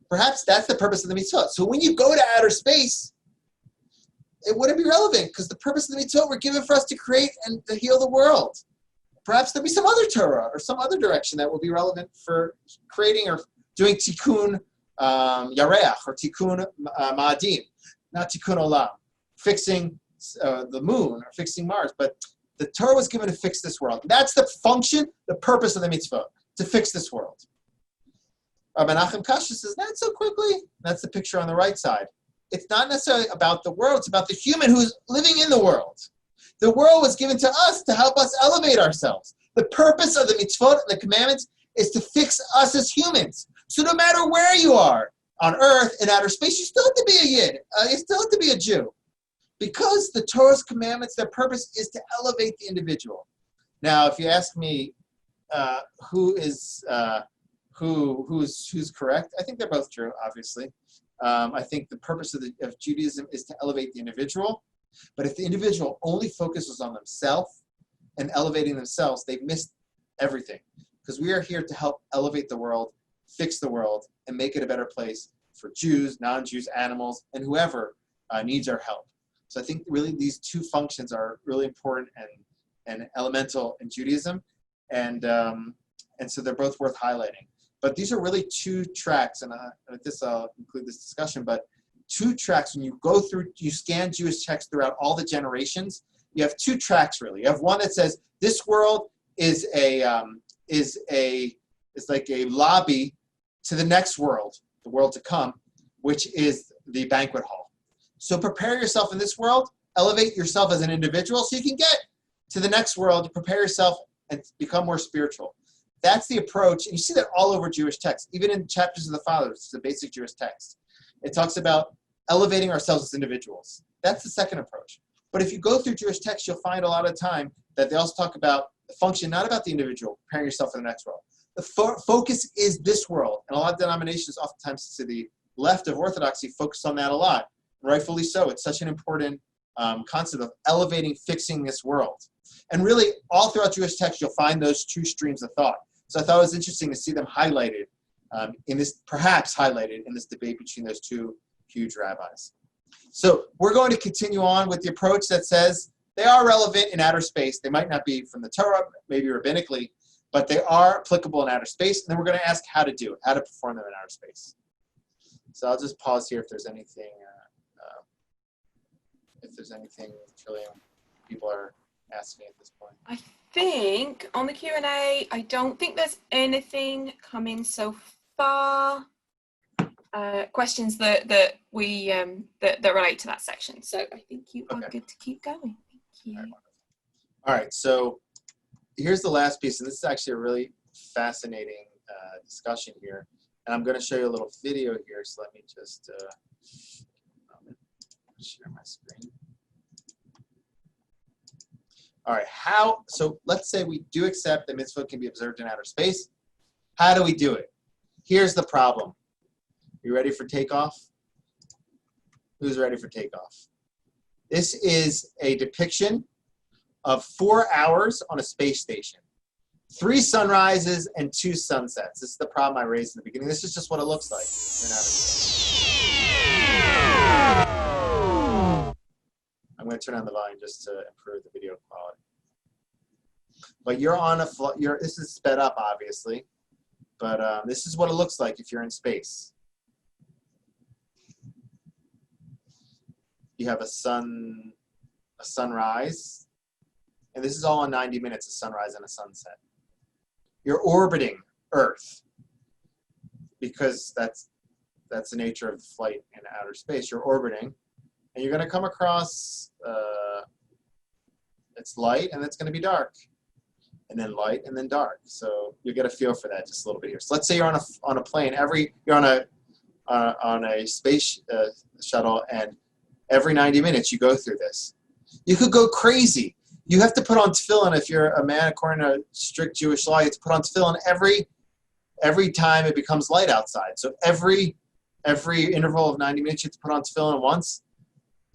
[SPEAKER 2] Perhaps that's the purpose of the mitzvah. So when you go to outer space, it wouldn't be relevant because the purpose of the mitzvah were given for us to create and to heal the world. Perhaps there'll be some other Torah or some other direction that will be relevant for creating or doing tikkun yareach or tikkun ma'adim, not tikkun olam, fixing the moon or fixing Mars. But the Torah was given to fix this world. That's the function, the purpose of the mitzvah, to fix this world. Rabbi Menachem Kasher says, not so quickly. That's the picture on the right side. It's not necessarily about the world. It's about the human who's living in the world. The world was given to us to help us elevate ourselves. The purpose of the mitzvot, the commandments, is to fix us as humans. So no matter where you are, on earth, in outer space, you still have to be a Yid. You still have to be a Jew. Because the Torah's commandments, their purpose is to elevate the individual. Now, if you ask me who's correct, I think they're both true, obviously. I think the purpose of Judaism is to elevate the individual. But if the individual only focuses on themselves and elevating themselves, they've missed everything. Because we are here to help elevate the world, fix the world, and make it a better place for Jews, non-Jews, animals, and whoever needs our help. So I think really these two functions are really important and elemental in Judaism. And so they're both worth highlighting. But these are really two tracks, and with this I'll conclude this discussion, but two tracks, when you go through, you scan Jewish texts throughout all the generations, you have two tracks really. You have one that says this world is like a lobby to the next world, the world to come, which is the banquet hall. So prepare yourself in this world, elevate yourself as an individual so you can get to the next world, to prepare yourself and become more spiritual. That's the approach, and you see that all over Jewish texts, even in Chapters of the Fathers, it's a basic Jewish text. It talks about elevating ourselves as individuals. That's the second approach. But if you go through Jewish texts, you'll find a lot of time that they also talk about the function, not about the individual, preparing yourself for the next world. the focus is this world. And a lot of denominations, oftentimes to the left of Orthodoxy, focus on that a lot. Rightfully so. It's such an important concept of elevating, fixing this world. And really, all throughout Jewish text, you'll find those two streams of thought. So I thought it was interesting to see them highlighted perhaps highlighted in this debate between those two huge rabbis. So we're going to continue on with the approach that says they are relevant in outer space. They might not be from the Torah, maybe rabbinically, but they are applicable in outer space. And then we're going to ask how to do it, how to perform them in outer space. So I'll just pause here if there's anything, Trillium, people are asking at this point.
[SPEAKER 1] I think on the Q&A, I don't think there's anything coming so far. Questions that relate to that section. So I think you are good to keep going. Thank you.
[SPEAKER 2] All right. So here's the last piece, and this is actually a really fascinating discussion here. And I'm going to show you a little video here. So let me just share my screen. All right. So let's say we do accept that mitzvot can be observed in outer space. How do we do it? Here's the problem. You ready for takeoff? Who's ready for takeoff? This is a depiction of 4 hours on a space station. 3 sunrises and 2 sunsets. This is the problem I raised in the beginning. This is just what it looks like. I'm going to turn on the volume just to improve the video quality. But you're on this is sped up, obviously. But this is what it looks like if you're in space. You have a sunrise, and this is all in 90 minutes, a sunrise and a sunset. You're orbiting Earth because that's the nature of flight in outer space. You're orbiting, and you're going to come across it's light, and it's going to be dark, and then light, and then dark. So you get a feel for that just a little bit here. So let's say you're on a plane. You're on a space shuttle, and every 90 minutes you go through this. You could go crazy. You have to put on tefillin if you're a man according to strict Jewish law. You have to put on tefillin every time it becomes light outside. So every interval of 90 minutes you have to put on tefillin once.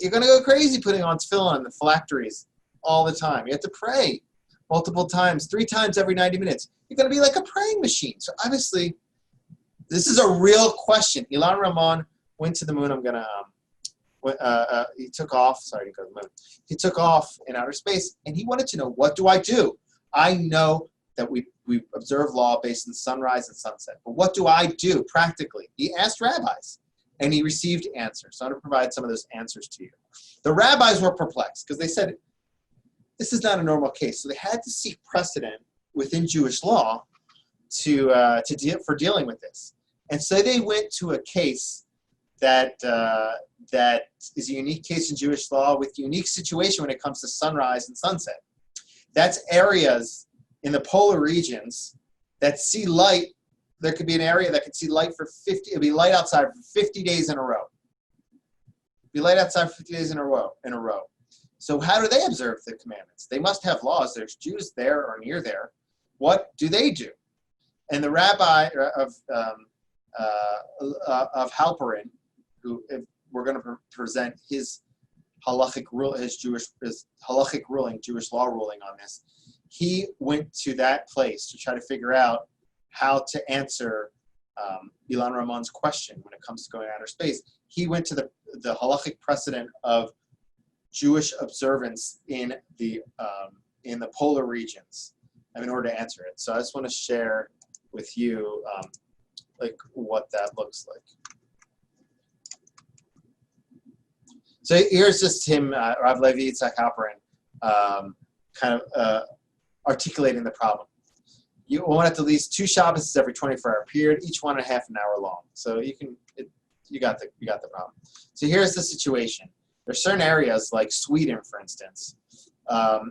[SPEAKER 2] You're going to go crazy putting on tefillin in the phylacteries all the time. You have to pray multiple times, 3 times every 90 minutes. You're going to be like a praying machine. So obviously, this is a real question. Ilan Ramon went to the moon. He took off. Sorry, he didn't go to the moon. He took off in outer space, and he wanted to know, what do I do? I know that we observe law based on sunrise and sunset, but what do I do practically? He asked rabbis, and he received answers. So I'm going to provide some of those answers to you. The rabbis were perplexed because they said, this is not a normal case. So they had to seek precedent within Jewish law for dealing with this. And so they went to a case that is a unique case in Jewish law with unique situation when it comes to sunrise and sunset. That's areas in the polar regions that see light. There could be an area that could see light it'd be light outside for 50 days in a row. Be light outside for 50 days in a row. So how do they observe the commandments? They must have laws. There's Jews there or near there. What do they do? And the rabbi of Halperin, who we're going to present his halachic rule, his halachic ruling, Jewish law ruling on this. He went to that place to try to figure out how to answer Ilan Ramon's question when it comes to going outer space. He went to the halachic precedent of Jewish observance in the polar regions in order to answer it. So I just want to share with you what that looks like. So here's just him, Rav Levi Yitzhak Halperin, articulating the problem. You want at least 2 Shabbos every 24-hour period, each 1.5 an hour long. So you got the problem. So here's the situation. There's certain areas like Sweden, for instance.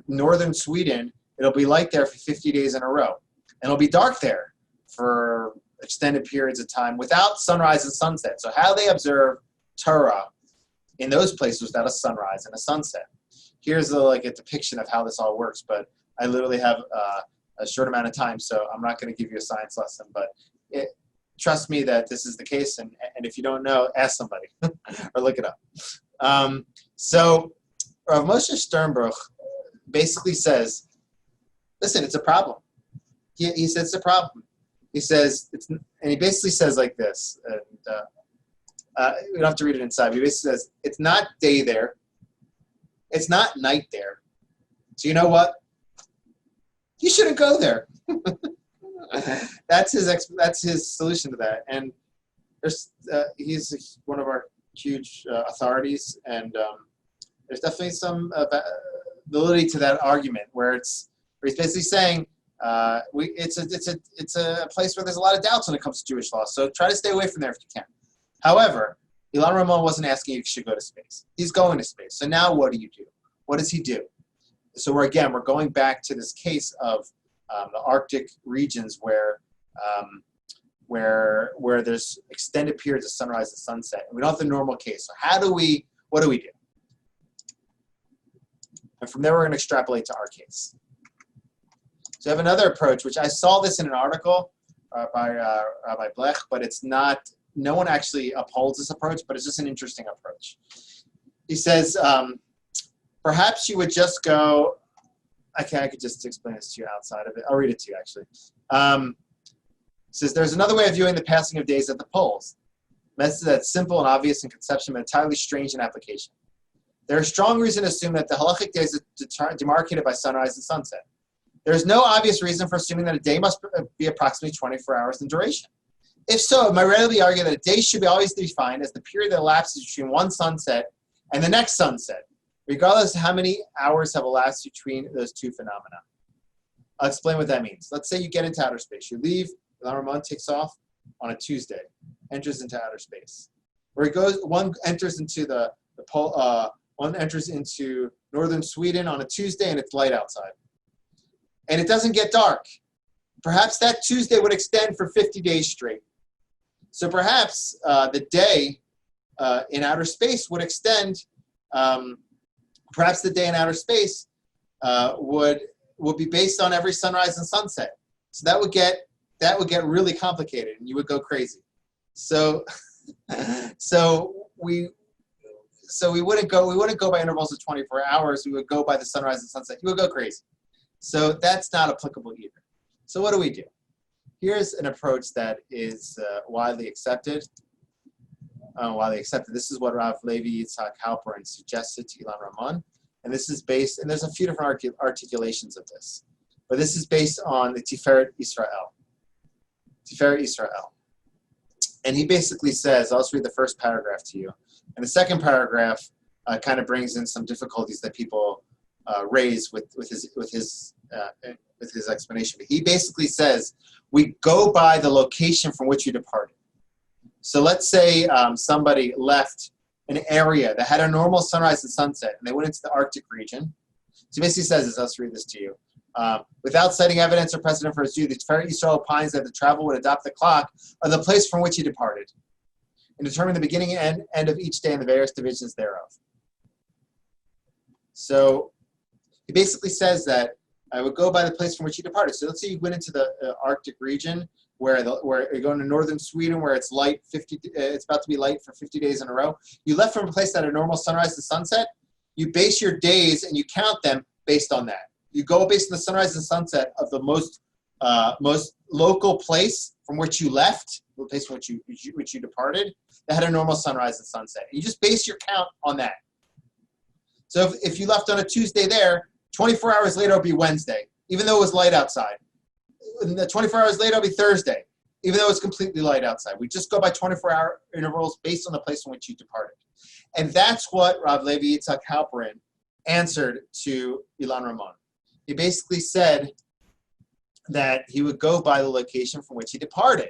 [SPEAKER 2] Northern Sweden, it'll be light there for 50 days in a row. And it'll be dark there for extended periods of time without sunrise and sunset. So how they observe Torah in those places without a sunrise and a sunset. Here's a depiction of how this all works, but I literally have a short amount of time, so I'm not going to give you a science lesson, but trust me that this is the case, and if you don't know, ask somebody or look it up. So Rav Moshe Sternbruch basically says, listen, it's a problem. He says it's a problem. He says, and he basically says like this, and we don't have to read it inside. He basically says, it's not day there. It's not night there. So you know what? You shouldn't go there. That's his solution to that. And he's one of our huge authorities, and there's definitely some validity to that argument where he's basically saying it's a place where there's a lot of doubts when it comes to Jewish law. So try to stay away from there if you can. However, Ilan Ramon wasn't asking if you should go to space. He's going to space. So now what do you do? What does he do? So we're going back to this case of the Arctic regions where there's extended periods of sunrise and sunset. And we don't have the normal case. So what do we do? And from there, we're going to extrapolate to our case. So I have another approach, which I saw this in an article by Rabbi Blech, but it's not, no one actually upholds this approach, but it's just an interesting approach. He says, perhaps you would just go, I could just explain this to you outside of it. I'll read it to you, actually. It says, there's another way of viewing the passing of days at the poles. That's simple and obvious in conception, but entirely strange in application. There is strong reason to assume that the halachic days are demarcated by sunrise and sunset. There is no obvious reason for assuming that a day must be approximately 24 hours in duration. If so, it might readily argue that a day should be always defined as the period that elapses between one sunset and the next sunset, regardless of how many hours have elapsed between those two phenomena. I'll explain what that means. Let's say you get into outer space. You leave, Ilan Ramon takes off on a Tuesday, enters into outer space. Where he goes, one enters into the pole, one enters into northern Sweden on a Tuesday, and it's light outside. And it doesn't get dark. Perhaps that Tuesday would extend for 50 days straight. So perhaps the day in outer space would extend. Perhaps the day in outer space would be based on every sunrise and sunset. So that would get really complicated, and you would go crazy. So we wouldn't go by intervals of 24 hours. We would go by the sunrise and sunset. You would go crazy. So that's not applicable either. So what do? Here's an approach that is widely accepted. This is what Rav Levi Yitzhak Halperin suggested to Ilan Ramon. And this is based, and there's a few different articulations of this. But this is based on the Tiferet Israel. Tiferet Israel. And he basically says, I'll just read the first paragraph to you. And the second paragraph kind of brings in some difficulties that people raise with his explanation. But he basically says, we go by the location from which you departed. So let's say somebody left an area that had a normal sunrise and sunset, and they went into the Arctic region. So he basically says this, I'll just read this to you. Without citing evidence or precedent for his view, the Tiferet Yisrael opines that the travel would adopt the clock of the place from which he departed and determine the beginning and end of each day and the various divisions thereof. So he basically says that I would go by the place from which he departed. So let's say you went into the Arctic region where you're going to northern Sweden where it's light it's about to be light for 50 days in a row. You left from a place that had a normal sunrise and sunset. You base your days and you count them based on that. You go based on the sunrise and sunset of the most local place from which you left, the place from which you departed, that had a normal sunrise and sunset. You just base your count on that. So if you left on a Tuesday there, 24 hours later it'll be Wednesday, even though it was light outside. And the 24 hours later it'll be Thursday, even though it's completely light outside. We just go by 24-hour intervals based on the place in which you departed. And that's what Rav Levi Yitzhak Halperin answered to Ilan Ramon. He basically said that he would go by the location from which he departed,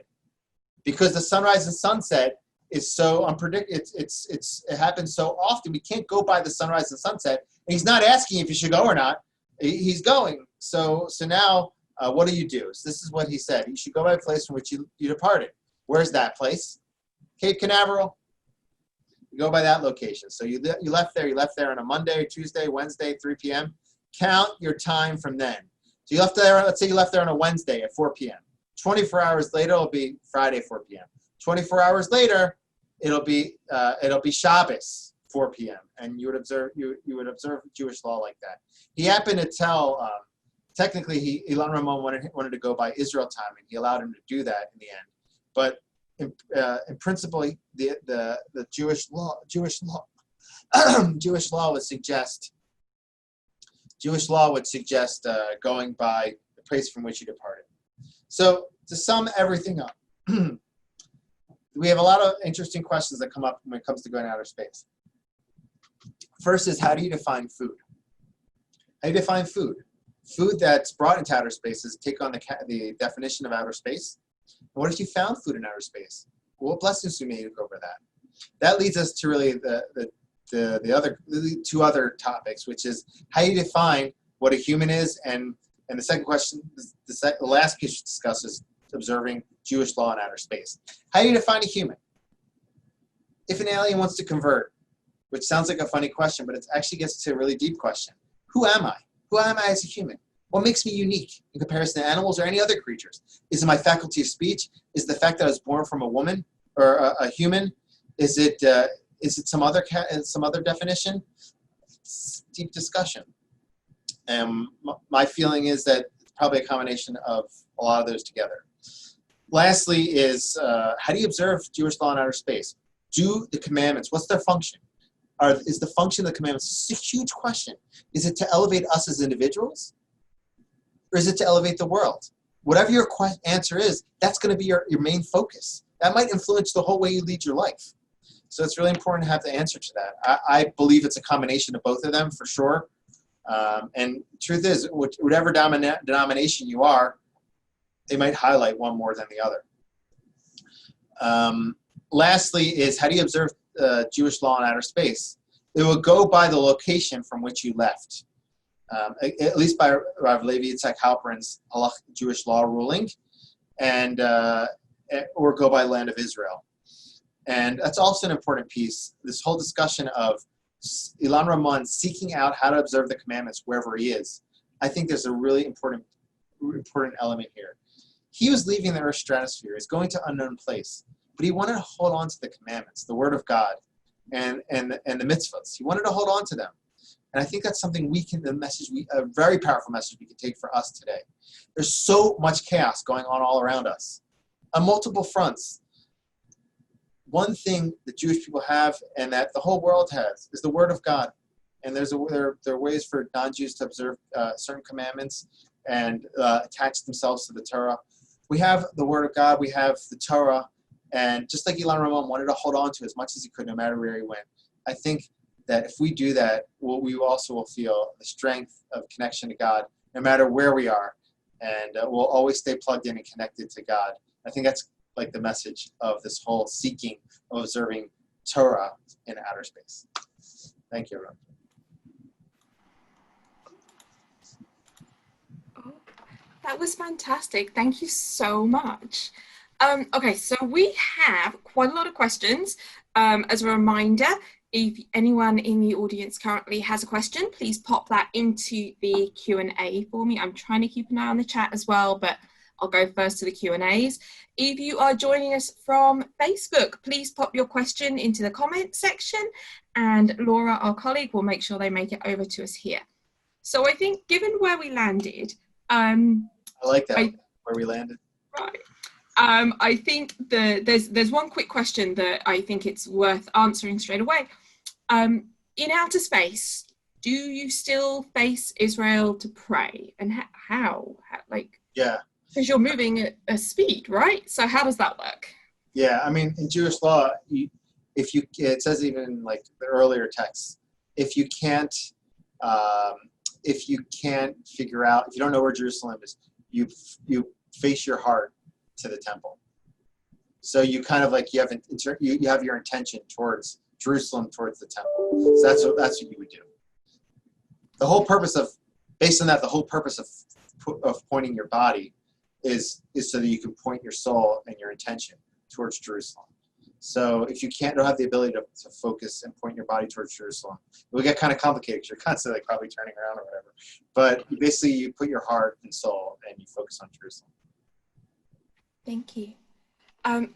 [SPEAKER 2] because the sunrise and sunset is so unpredictable. It happens so often. We can't go by the sunrise and sunset. And he's not asking if you should go or not. He's going. So now, what do you do? So this is what he said. You should go by a place from which you departed. Where's that place? Cape Canaveral. You go by that location. So you left there. You left there on a Monday, Tuesday, Wednesday, 3 p.m. Count your time from then. So you left there, let's say you left there on a Wednesday at 4 p.m. 24 hours later, it'll be Friday, 4 p.m. 24 hours later, it'll be Shabbos, 4 p.m. And you would observe Jewish law like that. He happened to tell, technically, Ilan Ramon wanted to go by Israel time, and he allowed him to do that in the end. But in principle, the Jewish law would suggest going by the place from which you departed. So to sum everything up, we have a lot of interesting questions that come up when it comes to going to outer space. First is, how do you define food? How do you define food? Food that's brought into outer space is take on the definition of outer space. And what if you found food in outer space? Well, what blessings we made over that? That leads us to really the two other topics, which is how you define what a human is, and the second question, the last piece to discuss is observing Jewish law in outer space. How do you define a human? If an alien wants to convert, which sounds like a funny question, but it actually gets to a really deep question. Who am I? Who am I as a human? What makes me unique in comparison to animals or any other creatures? Is it my faculty of speech? Is it the fact that I was born from a woman or a human? Is it some other definition? It's deep discussion. And my feeling is that it's probably a combination of a lot of those together. Lastly is, how do you observe Jewish law in outer space? Do the commandments, what's their function? Is the function of the commandments, it's a huge question. Is it to elevate us as individuals? Or is it to elevate the world? Whatever your answer is, that's going to be your main focus. That might influence the whole way you lead your life. So it's really important to have the answer to that. I believe it's a combination of both of them for sure. And truth is, whatever denomination you are, they might highlight one more than the other. Lastly is, how do you observe Jewish law in outer space? It will go by the location from which you left. At least by Rabbi Levi Halperin's Jewish law ruling, and or go by land of Israel. And that's also an important piece. This whole discussion of Ilan Ramon seeking out how to observe the commandments wherever he is. I think there's a really important element here. He was leaving the Earth's stratosphere. He's going to an unknown place, but he wanted to hold on to the commandments, the Word of God, and the Mitzvot. He wanted to hold on to them. And I think that's something a very powerful message we can take for us today. There's so much chaos going on all around us on multiple fronts. One thing that Jewish people have and that the whole world has is the Word of God. And there are ways for non-Jews to observe certain commandments and attach themselves to the Torah. We have the Word of God, we have the Torah, and just like Ilan Ramon wanted to hold on to as much as he could no matter where he went, I think that if we do that, we also will feel the strength of connection to God no matter where we are, and we'll always stay plugged in and connected to God. I think that's like the message of this whole seeking of observing Torah in outer space. Thank you, everyone.
[SPEAKER 1] Oh, that was fantastic. Thank you so much. Okay, so we have quite a lot of questions. As a reminder, if anyone in the audience currently has a question, please pop that into the Q&A for me. I'm trying to keep an eye on the chat as well, but I'll go first to the Q&As. If you are joining us from Facebook, please pop your question into the comment section, and Laura, our colleague, will make sure they make it over to us here. So I think given where we landed... I
[SPEAKER 2] like that, where we landed.
[SPEAKER 1] Right. I think there's one quick question that I think it's worth answering straight away. In outer space, do you still face Israel to pray? And how?
[SPEAKER 2] Yeah.
[SPEAKER 1] Because you're moving at a speed, right? So how does that work?
[SPEAKER 2] Yeah, I mean, in Jewish law, it says even in like the earlier texts, if you can't figure out, if you don't know where Jerusalem is, you face your heart to the temple. So you kind of like you have your intention towards Jerusalem, towards the temple. So that's what you would do. The whole purpose of pointing your body is so that you can point your soul and your intention towards Jerusalem. So if you don't have the ability to focus and point your body towards Jerusalem, it will get kind of complicated because you're constantly like, probably turning around or whatever. But basically, you put your heart and soul and you focus on Jerusalem.
[SPEAKER 1] Thank you.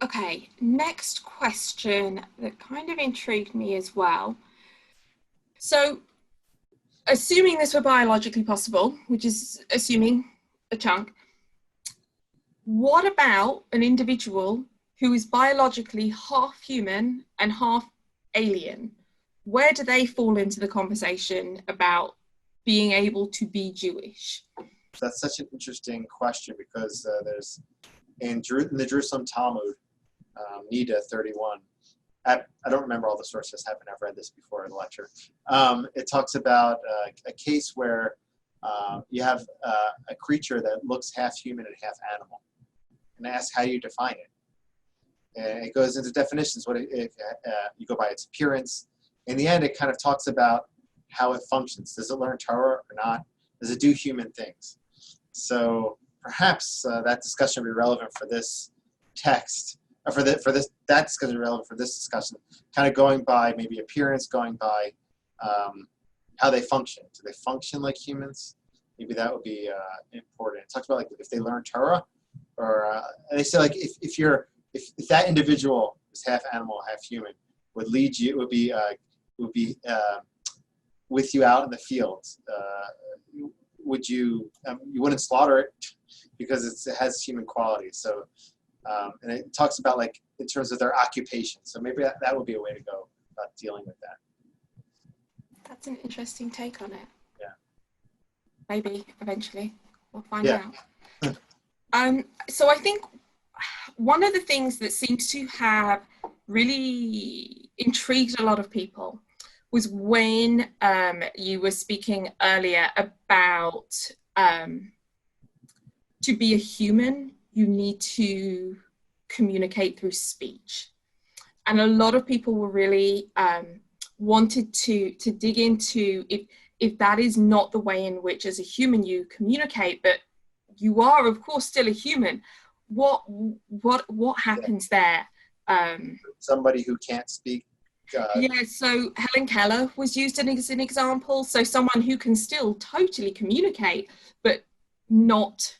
[SPEAKER 1] Okay, next question that kind of intrigued me as well. So, assuming this were biologically possible, which is assuming a chunk, what about an individual who is biologically half human and half alien? Where do they fall into the conversation about being able to be Jewish?
[SPEAKER 2] That's such an interesting question because there's in the Jerusalem Talmud, Nida 31. I don't remember all the sources. I've read this before in a lecture. It talks about a case where you have a creature that looks half human and half animal, and asks how you define it. And it goes into definitions. What if you go by its appearance? In the end, it kind of talks about how it functions. Does it learn Torah or not? Does it do human things? So perhaps that discussion will be relevant for this text, or that discussion will be relevant for this discussion. Kind of going by maybe appearance, going by how they function. Do they function like humans? Maybe that would be important. It talks about like if they learn Torah, or and they say like if that individual is half animal, half human, would lead you, would be with you out in the fields. Would you wouldn't slaughter it because it has human qualities. So and it talks about like in terms of their occupation. So maybe that would be a way to go about dealing with that.
[SPEAKER 1] That's an interesting take on it.
[SPEAKER 2] Yeah.
[SPEAKER 1] Maybe eventually we'll find out. So I think one of the things that seems to have really intrigued a lot of people was when you were speaking earlier about to be a human, you need to communicate through speech. And a lot of people were really wanted to dig into if that is not the way in which as a human you communicate, but you are of course still a human. What happens there?
[SPEAKER 2] Somebody who can't speak.
[SPEAKER 1] Yeah, so Helen Keller was used as an example. So someone who can still totally communicate, but not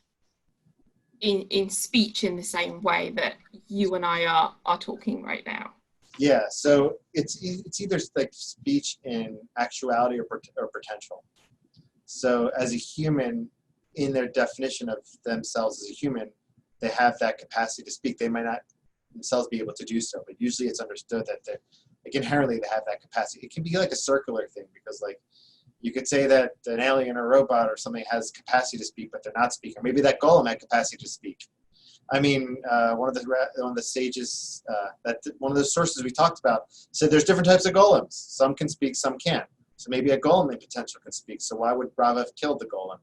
[SPEAKER 1] in speech in the same way that you and I are talking right now.
[SPEAKER 2] Yeah, so it's either like speech in actuality or potential. So as a human, in their definition of themselves as a human, they have that capacity to speak. They might not themselves be able to do so, but usually it's understood that inherently they have that capacity. It can be like a circular thing because like you could say that an alien or a robot or something has capacity to speak, but they're not speaking. Maybe that golem had capacity to speak. I mean, one of the sages, one of the sources we talked about said there's different types of golems. Some can speak, some can't. So maybe a golem in potential can speak. So why would Rava have killed the golem?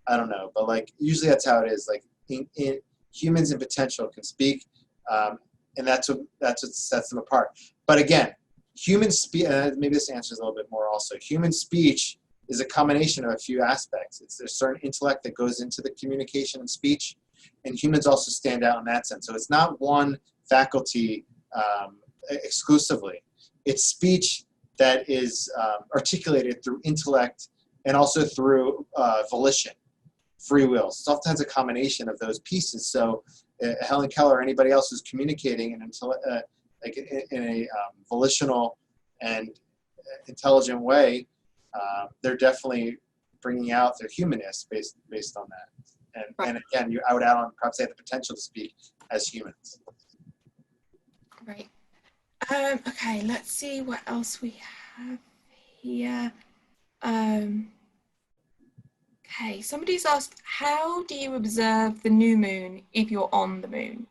[SPEAKER 2] I don't know, but like usually that's how it is. Like in humans in potential can speak, and that's what sets them apart. But again, human speech. Maybe this answers a little bit more. Also, human speech is a combination of a few aspects. There's certain intellect that goes into the communication and speech, and humans also stand out in that sense. So it's not one faculty exclusively. It's speech that is articulated through intellect and also through volition, free will. It's oftentimes a combination of those pieces. So Helen Keller or anybody else who's communicating in a volitional and intelligent way, they're definitely bringing out their humanness based on that. And again, I would add on perhaps they have the potential to speak as humans.
[SPEAKER 1] Right. Okay, let's see what else we have here. Okay, somebody's asked, how do you observe the new moon if you're on the moon?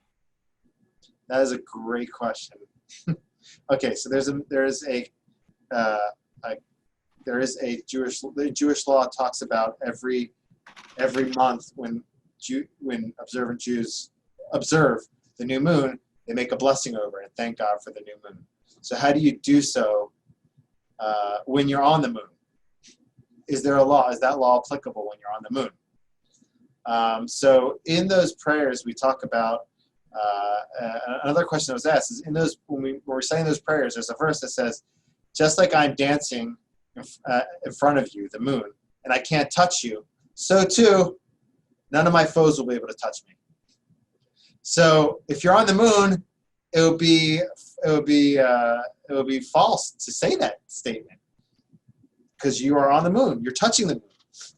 [SPEAKER 2] That is a great question. Okay, so there is a Jewish law talks about every month when observant Jews observe the new moon, they make a blessing over it and thank God for the new moon. So how do you do so when you're on the moon? Is there a law? Is that law applicable when you're on the moon? So in those prayers, we talk about Another question that was asked is, in those, when we're saying those prayers, there's a verse that says, just like I'm dancing in front of you, the moon, and I can't touch you, so too, none of my foes will be able to touch me. So if you're on the moon, it would be false to say that statement, because you are on the moon, you're touching the moon.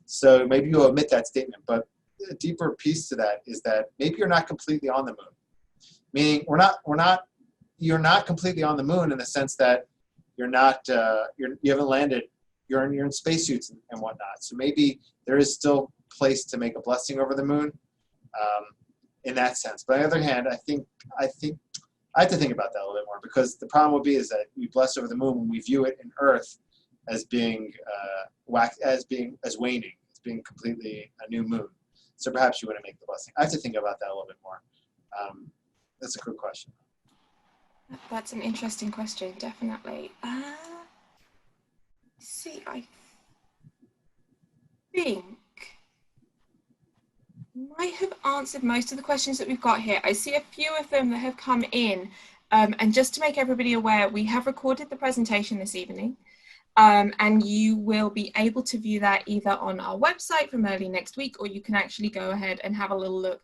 [SPEAKER 2] So maybe you'll omit that statement, but a deeper piece to that is that maybe you're not completely on the moon. Meaning you're not completely on the moon in the sense that you haven't landed, you're in spacesuits and whatnot. So maybe there is still place to make a blessing over the moon, in that sense. But on the other hand, I have to think about that a little bit more, because the problem would be is that we bless over the moon when we view it in Earth as being waning, as being completely a new moon. So perhaps you wouldn't make the blessing. I have to think about that a little bit more. That's a good question.
[SPEAKER 1] That's an interesting question, definitely. I think might have answered most of the questions that we've got here. I see a few of them that have come in. And just to make everybody aware, we have recorded the presentation this evening. And you will be able to view that either on our website from early next week, or you can actually go ahead and have a little look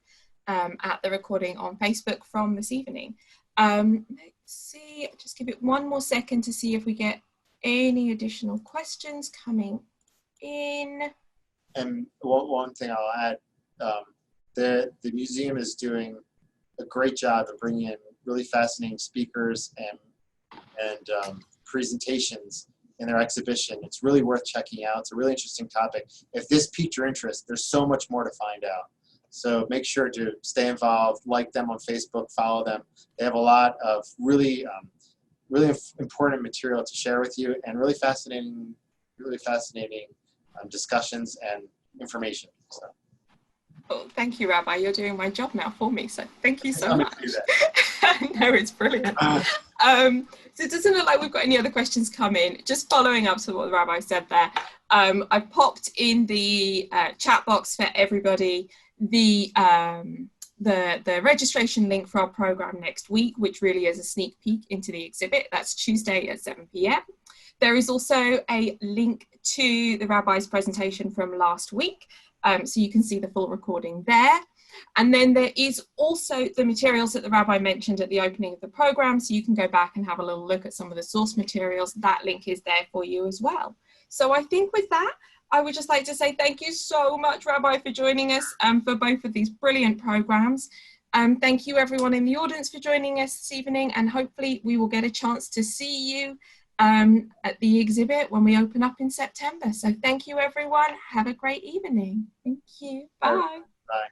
[SPEAKER 1] at the recording on Facebook from this evening. Let's see, just give it one more second to see if we get any additional questions coming in.
[SPEAKER 2] And one thing I'll add, the museum is doing a great job of bringing in really fascinating speakers and presentations in their exhibition. It's really worth checking out. It's a really interesting topic. If this piqued your interest, there's so much more to find out. So make sure to stay involved, like them on Facebook, follow them. They have a lot of really important material to share with you, and really fascinating discussions and information. So.
[SPEAKER 1] Well, thank you, Rabbi. You're doing my job now for me, so thank you so much. No, it's brilliant. So it doesn't look like we've got any other questions come in. Just following up to what the Rabbi said there, I popped in the chat box for everybody the registration link for our program next week, which really is a sneak peek into the exhibit. That's Tuesday at 7 p.m. There is also a link to the Rabbi's presentation from last week, so you can see the full recording there. And then there is also the materials that the Rabbi mentioned at the opening of the program, so you can go back and have a little look at some of the source materials. That link is there for you as well. So I think with that, I would just like to say thank you so much, Rabbi, for joining us for both of these brilliant programs. Thank you, everyone in the audience, for joining us this evening, and hopefully we will get a chance to see you at the exhibit when we open up in September. So thank you, everyone. Have a great evening. Thank you. Bye.
[SPEAKER 2] Bye.